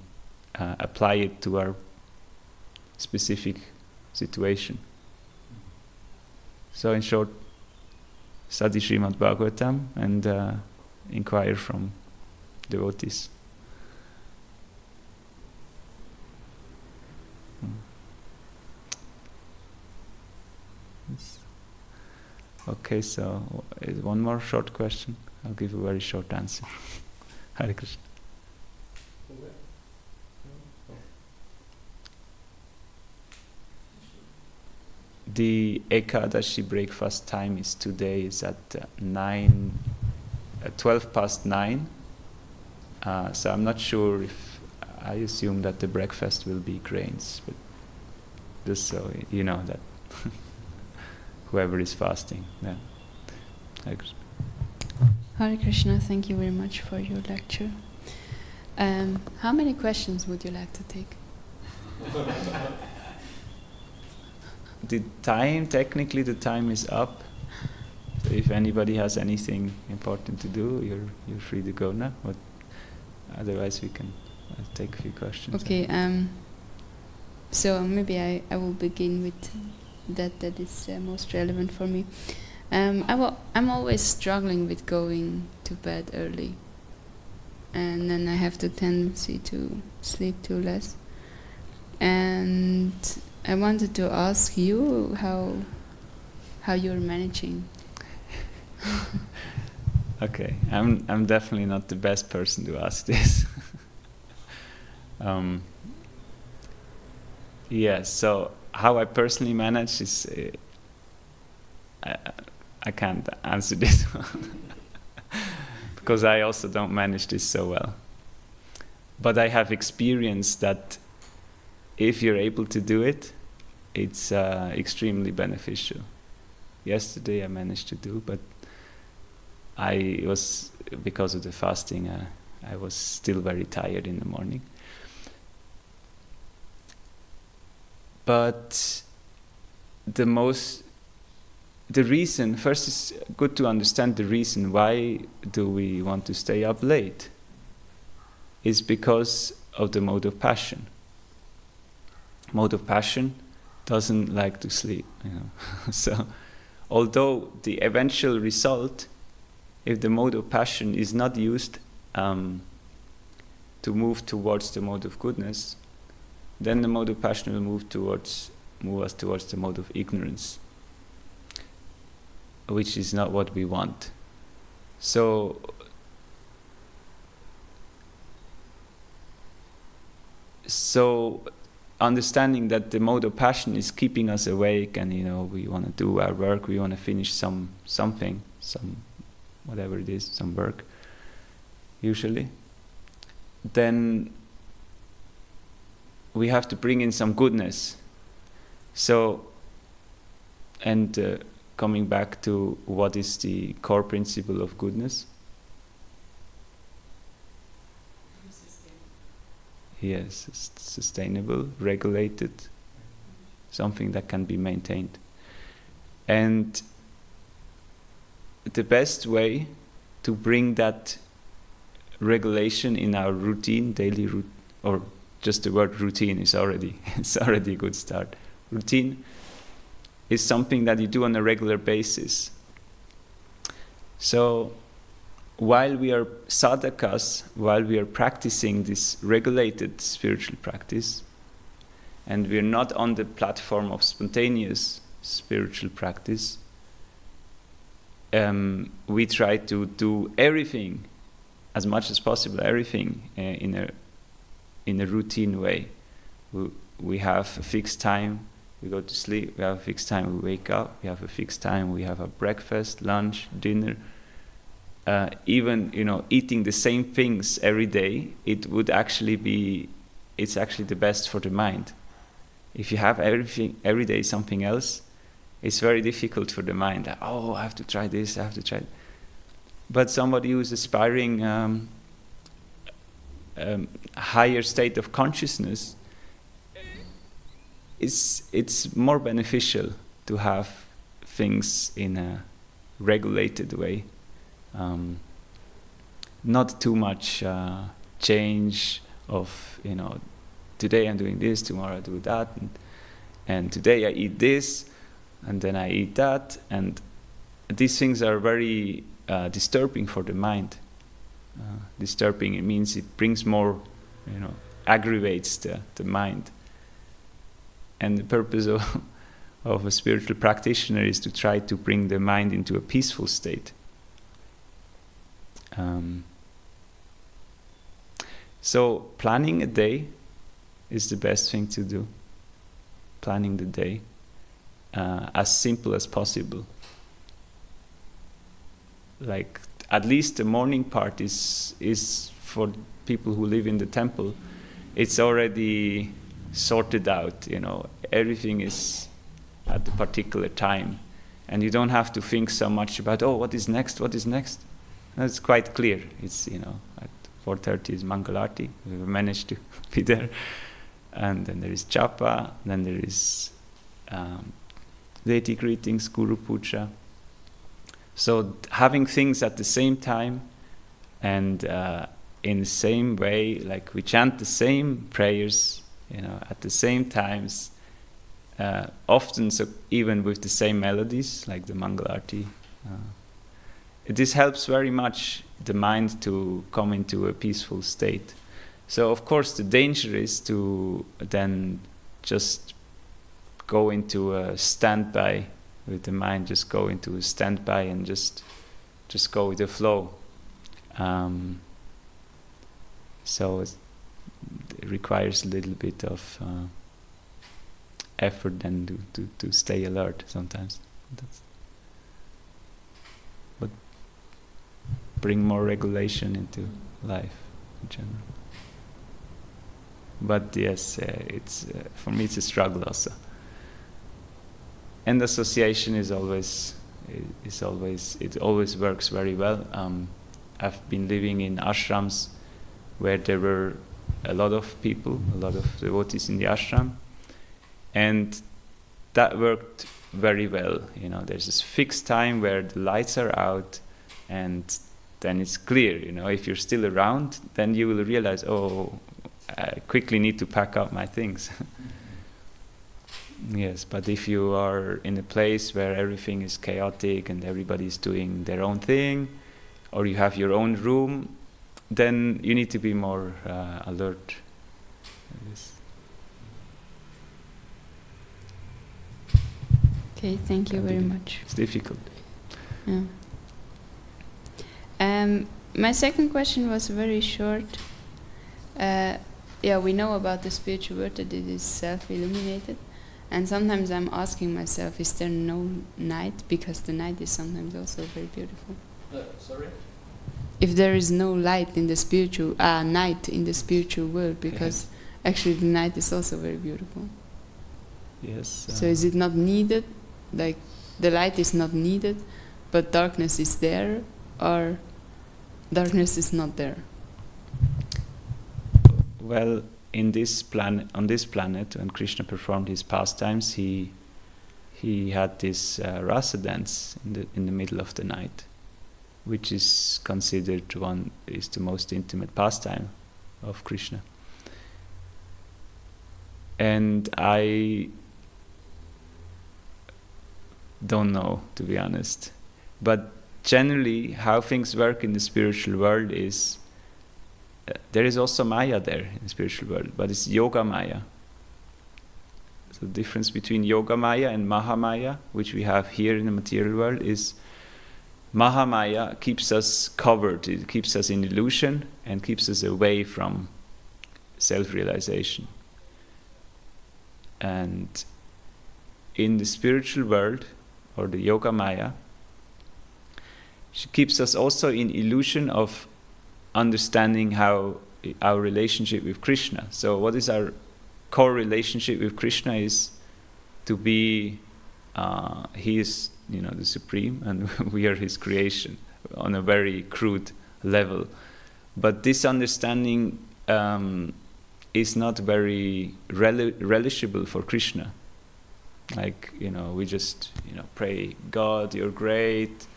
apply it to our specific situation. So in short, study Srimad Bhagavatam and inquire from devotees. Yes. Okay, so one more short question. I'll give a very short answer. Hare Krishna. The Ekadashi breakfast time is today is at 12 past 9. So I'm not sure if, I assume that the breakfast will be grains, but just so you know that whoever is fasting. Yeah. Hare Krishna. Hare Krishna, thank you very much for your lecture. How many questions would you like to take? Technically the time is up. So if anybody has anything important to do, you're free to go now. But otherwise we can take a few questions. Okay, so maybe I will begin with that is most relevant for me. I'm always struggling with going to bed early, and then I have the tendency to sleep too less. And I wanted to ask you how you're managing. Okay, I'm definitely not the best person to ask this. Yeah, so how I personally manage is I can't answer this one because I also don't manage this so well. But I have experienced that if you're able to do it, it's extremely beneficial. Yesterday I managed to do, but I was, because of the fasting, I was still very tired in the morning. But the reason, first it's good to understand the reason why do we want to stay up late, is because of the mode of passion. Mode of passion doesn't like to sleep, you know. So, although the eventual result, if the mode of passion is not used to move towards the mode of goodness, then the mode of passion will move us towards the mode of ignorance, which is not what we want. So understanding that the mode of passion is keeping us awake, and, you know, we want to do our work, we want to finish something, whatever it is, some work, usually, then we have to bring in some goodness. So, and coming back to what is the core principle of goodness? Yes, sustainable, regulated, something that can be maintained. And the best way to bring that regulation in our routine, daily routine, or just the word routine is already it's already a good start. Routine is something that you do on a regular basis. So while we are sadhakas, while we are practicing this regulated spiritual practice, and we are not on the platform of spontaneous spiritual practice, we try to do everything as much as possible, everything in a routine way. We have a fixed time, we go to sleep, we have a fixed time, we wake up, we have a fixed time, we have a breakfast, lunch, dinner. Even, eating the same things every day, it's actually the best for the mind. If you have everything every day something else, it's very difficult for the mind. Oh, I have to try this, I have to try it. But somebody who's aspiring a higher state of consciousness, it's more beneficial to have things in a regulated way. Not too much change of, today I'm doing this, tomorrow I do that, and today I eat this, and then I eat that, and these things are very disturbing for the mind. Disturbing, it means it brings more, aggravates the mind. And the purpose of a spiritual practitioner is to try to bring the mind into a peaceful state. So planning a day is the best thing to do. Planning the day as simple as possible. Like at least the morning part is for people who live in the temple. It's already sorted out. Everything is at the particular time, and you don't have to think so much about what is next. It's quite clear. It's at 4:30 is Mangalarti. We managed to be there, and then there is Japa. Then there is deity greetings, Guru Puja. So having things at the same time, and in the same way, like we chant the same prayers, at the same times, often so even with the same melodies, like the Mangalarti. This helps very much the mind to come into a peaceful state. So of course the danger is to then just go into a standby with the mind, just go into a standby and just go with the flow. So it requires a little bit of effort then to stay alert sometimes. But bring more regulation into life in general. But yes, it's for me it's a struggle also. And association it always works very well. I've been living in ashrams where there were a lot of people, a lot of devotees in the ashram, and that worked very well. There's this fixed time where the lights are out, and then it's clear. If you're still around, then you will realize, I quickly need to pack up my things. Yes, but if you are in a place where everything is chaotic and everybody's doing their own thing, or you have your own room, then you need to be more alert. Yes. Okay, thank you very much. It's difficult. Yeah. My second question was very short. We know about the spiritual world that it is self-illuminated. And sometimes I'm asking myself, is there no night? Because the night is sometimes also very beautiful. Sorry? If there is no light in the spiritual, night in the spiritual world, because actually the night is also very beautiful. Yes. So is it not needed, like the light is not needed, but darkness is there, or darkness is not there? Well, on this planet, when Krishna performed his pastimes, he had this rasa dance in the middle of the night, which is considered is the most intimate pastime of Krishna. And I don't know, to be honest. But generally, how things work in the spiritual world is there is also Maya there in the spiritual world, but it's Yoga Maya. So the difference between Yoga Maya and Mahamaya, which we have here in the material world, is Mahamaya keeps us covered, it keeps us in illusion and keeps us away from self-realization. And in the spiritual world, or the Yoga Maya, she keeps us also in illusion of understanding how our relationship with Krishna. So what is our core relationship with Krishna is to be, he is, the supreme, and we are his creation on a very crude level. But this understanding is not very relishable for Krishna. Like, we just, pray, God, you're great,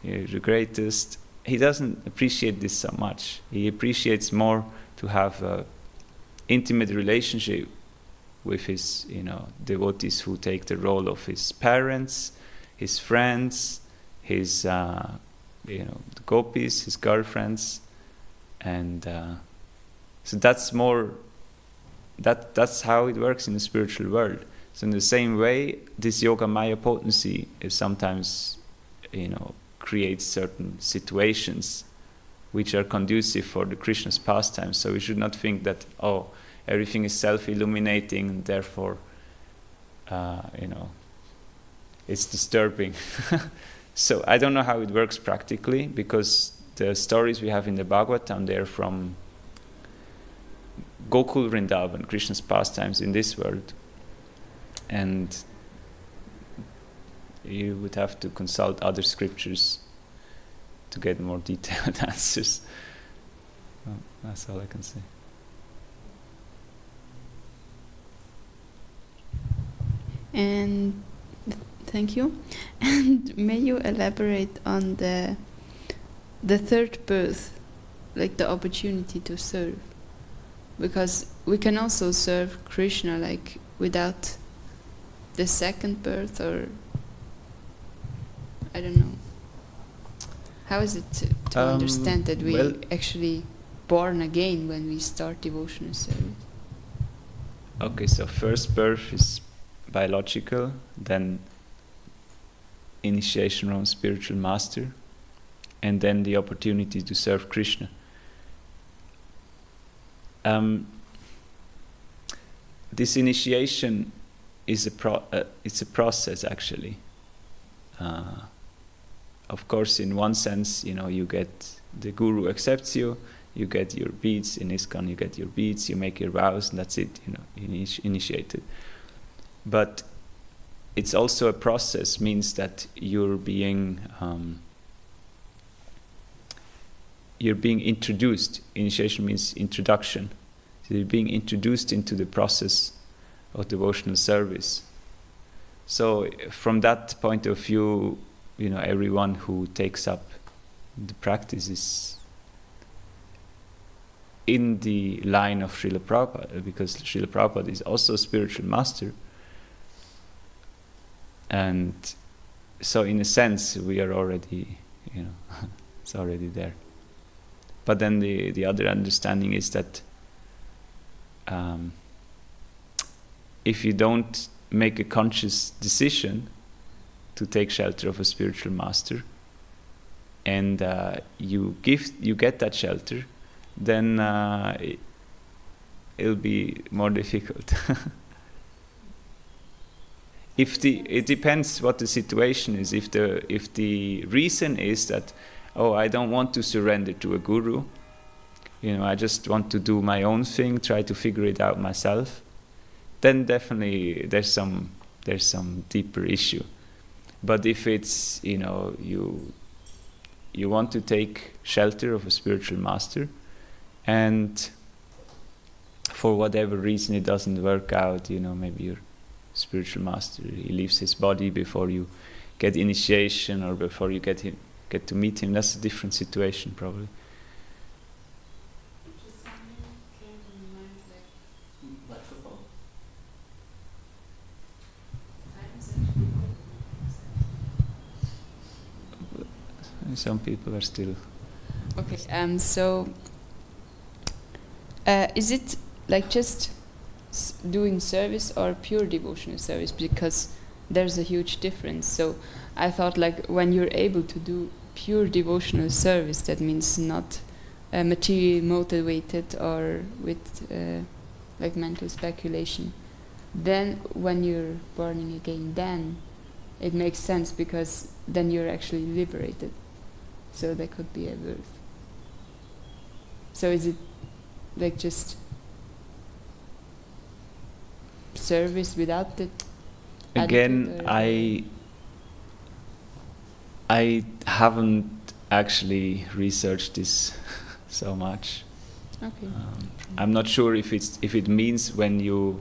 you're the greatest. He doesn't appreciate this so much. He appreciates more to have an intimate relationship with his, devotees who take the role of his parents, his friends, his, the gopis, his girlfriends, and so that's more. That's how it works in the spiritual world. So in the same way, this Yoga Maya potency is sometimes, creates certain situations which are conducive for the Krishna's pastimes. So we should not think that, everything is self-illuminating and therefore, it's disturbing. So I don't know how it works practically, because the stories we have in the Bhagavatam, they're from Gokul Vrindavan, Krishna's pastimes in this world. And you would have to consult other scriptures to get more detailed answers. Well, that's all I can say. And thank you. And may you elaborate on the third birth, like the opportunity to serve? Because we can also serve Krishna like without the second birth, or I don't know. How is it to understand that we actually born again when we start devotional service? Okay, so first birth is biological, then initiation from spiritual master, and then the opportunity to serve Krishna. This initiation is it's a process, actually. Of course, in one sense, you get the guru accepts you, you get your beads in ISKCON, you get your beads, you make your vows, and that's it. Initiated. But it's also a process, means that you're being introduced. Initiation means introduction. So you're being introduced into the process of devotional service. So from that point of view, everyone who takes up the practice is in the line of Srila Prabhupada, because Srila Prabhupada is also a spiritual master. And so in a sense, we are already, it's already there. But then the other understanding is that if you don't make a conscious decision to take shelter of a spiritual master, and you get that shelter, then it'll be more difficult. It depends what the situation is. If the reason is that, I don't want to surrender to a guru, I just want to do my own thing, try to figure it out myself, then definitely there's some deeper issue. But if it's, you want to take shelter of a spiritual master, and for whatever reason it doesn't work out, maybe your spiritual master, he leaves his body before you get initiation or before you get to meet him, that's a different situation probably. Just something came to my mind, like Microphone. time is actually Some people are still... okay. So is it like just doing service or pure devotional service? Because there's a huge difference. So I thought, like, when you're able to do pure devotional service, that means not materially motivated or with like mental speculation. Then when you're born again, then it makes sense, because then you're actually liberated. So there could be a birth. So is it like just service without the Again, attitude, I haven't actually researched this so much. okay. I'm not sure if it means when you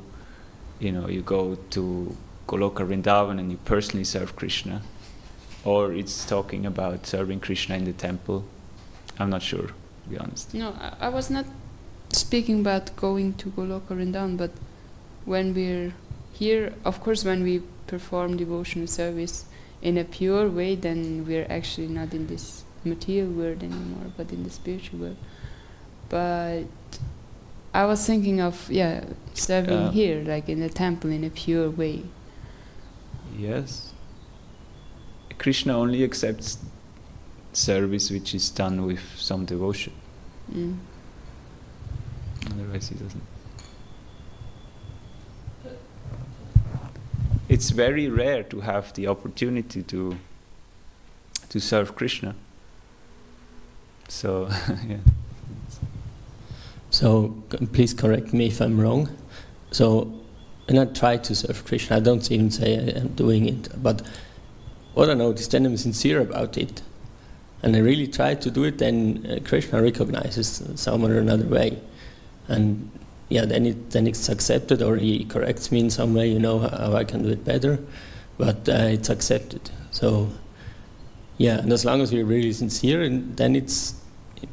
go to Goloka Vrindavan and you personally serve Krishna, or it's talking about serving Krishna in the temple. I'm not sure, to be honest. No, I was not speaking about going to Goloka Vrindavan, but when we're here, of course, when we perform devotional service in a pure way, then we're actually not in this material world anymore, but in the spiritual world. But I was thinking of, serving here, like in the temple, in a pure way. Yes. Krishna only accepts service which is done with some devotion. Mm. Otherwise he doesn't. It's very rare to have the opportunity to serve Krishna. So, yeah. So please correct me if I'm wrong. So when I try to serve Krishna, I don't even say I am doing it, but what I notice, then I'm sincere about it, and I really try to do it, then Krishna recognizes some or another way, and then it's accepted, or he corrects me in some way, how I can do it better, but it's accepted. So and as long as we're really sincere, and then it's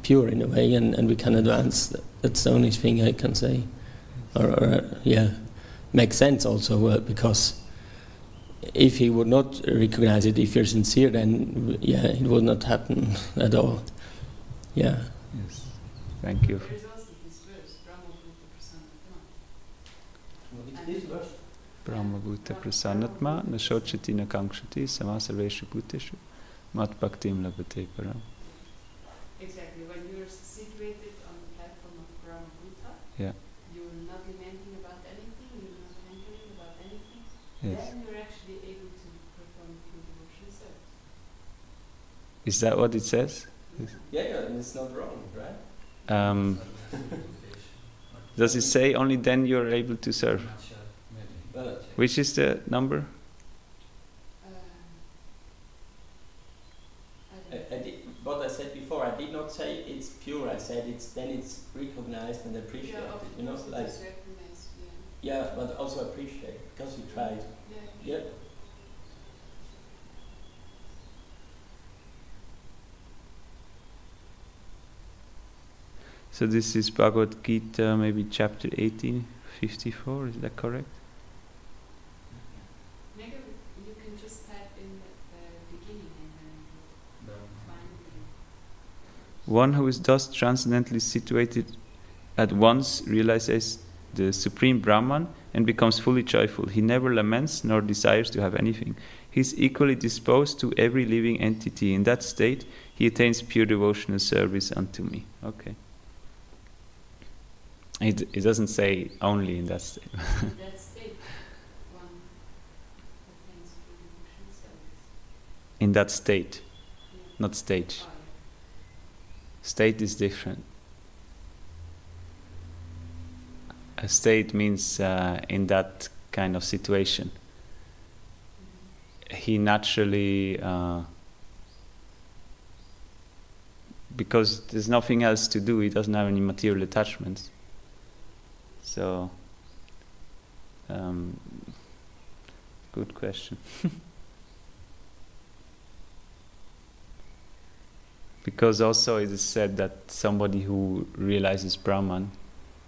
pure in a way, and we can advance. That's the only thing I can say. Or makes sense also, because if he would not recognize it, if you're sincere, then it would not happen at all. Yeah. Yes. Thank you. There's also this verse, Brahma Bhuta Prasannatma Nashochati Nakangshati Samasarveshu Bhuteshu Mat Bhaktim Labhate Param. Exactly. When you're situated on the platform of Brahma Bhuta, you're not lamenting about anything, you're not hankering about anything, then you're actually able to perform pure devotional service. Is that what it says? And it's not wrong, right? Does it say only then you're able to serve? Which is the number? What I said before, I did not say it's pure. I said it's recognized and appreciated. But also appreciate, because you tried. So this is Bhagavad Gita, maybe chapter 18, 54, is that correct? Maybe you can just type in the beginning and then find the... One who is thus transcendently situated at once realizes the Supreme Brahman and becomes fully joyful. He never laments nor desires to have anything. He is equally disposed to every living entity. In that state, he attains pure devotional service unto me. Okay. It doesn't say only in that state. In that state, one attains pure devotional service. In that state, not stage. State is different. A state means in that kind of situation. he naturally, because there's nothing else to do, he doesn't have any material attachments. So, good question. Because also it is said that somebody who realizes Brahman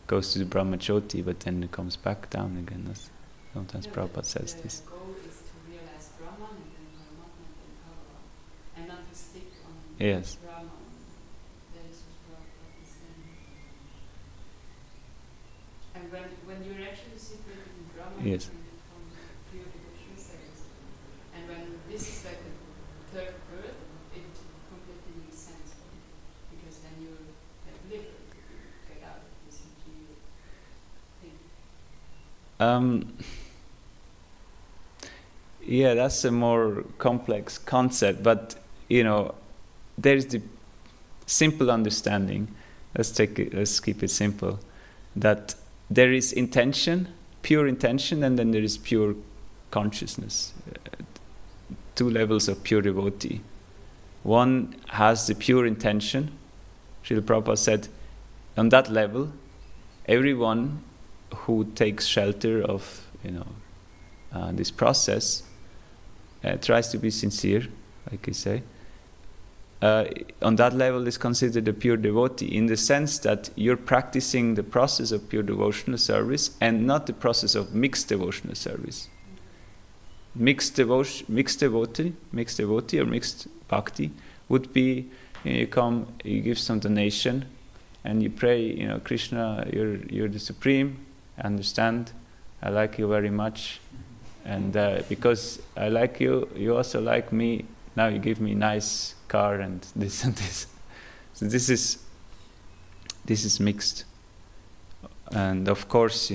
goes to the Brahmajyoti, but then it comes back down again. That's sometimes Prabhupada says this. The goal is to realize Brahman and then Paramatma and then Bhagavan, and not to stick on Yes. Brahman. That is what Prabhupada is saying. And when you're actually separated in Brahman, Yes. you can become pure devotional service. And when this is like the third birth, it completely makes sense for you. Because then you're like liberal, you get out of this material thing. Yeah, that's a more complex concept, but there's the simple understanding. Let's keep it simple. That there is intention, pure intention, and then there is pure consciousness. Two levels of pure devotee. One has the pure intention. Srila Prabhupada said, on that level, everyone who takes shelter of this process tries to be sincere, like you say. On that level is considered a pure devotee, in the sense that you're practicing the process of pure devotional service and not the process of mixed devotional service. Mixed devotee or mixed bhakti would be, you come, you give some donation, and you pray, Krishna, you're the supreme. I understand. I like you very much, and because I like you, you also like me. Now you give me nice car and this and this. So this is mixed, and of course,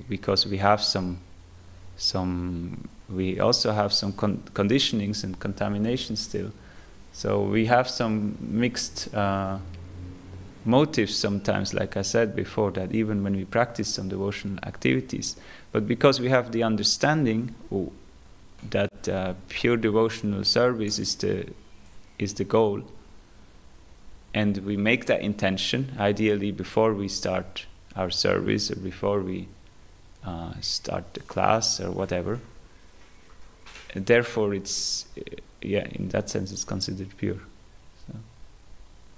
because we have we also have some conditionings and contaminations still. So we have some mixed motives sometimes, like I said before, that even when we practice some devotional activities. But because we have the understanding that pure devotional service is the goal, and we make that intention, ideally before we start our service or before we start the class or whatever, and therefore it's, in that sense it's considered pure. So,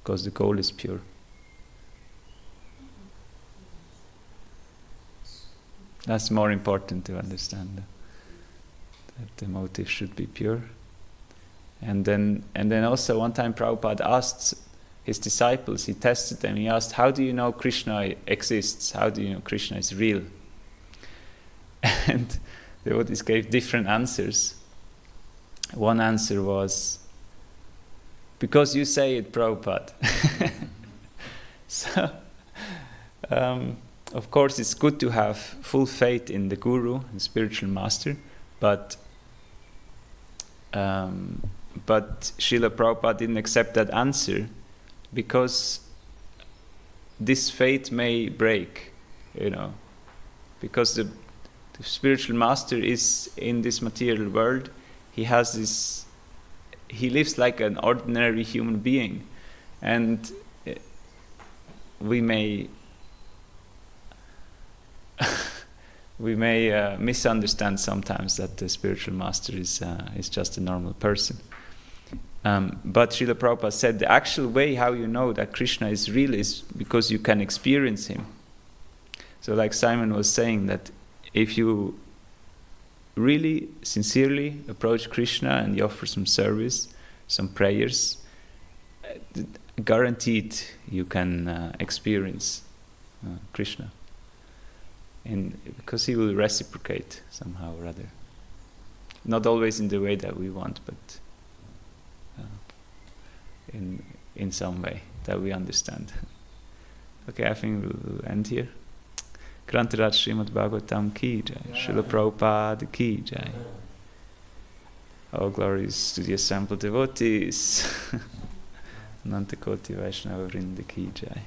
because the goal is pure. That's more important to understand, that the motive should be pure. And then also one time Prabhupada asked his disciples, he tested them, he asked, how do you know Krishna exists? How do you know Krishna is real? And the devotees gave different answers. One answer was, because you say it, Prabhupada. So, of course, it's good to have full faith in the guru, the spiritual master, but Srila Prabhupada didn't accept that answer because this faith may break, because the spiritual master is in this material world. He lives like an ordinary human being, and we may misunderstand sometimes that the spiritual master is just a normal person. But Srila Prabhupada said the actual way how you know that Krishna is real is because you can experience him. So like Simon was saying, that if you really sincerely approach Krishna and you offer some service, some prayers, guaranteed you can experience Krishna. And because he will reciprocate somehow or other. Not always in the way that we want, but in some way that we understand. Okay, I think we'll end here. Grantaraj Srimad Bhagavatam ki jai, Srila Prabhupada ki jai. All glories to the assembled devotees. Anantakoti Vaishnava Vrinda ki jai.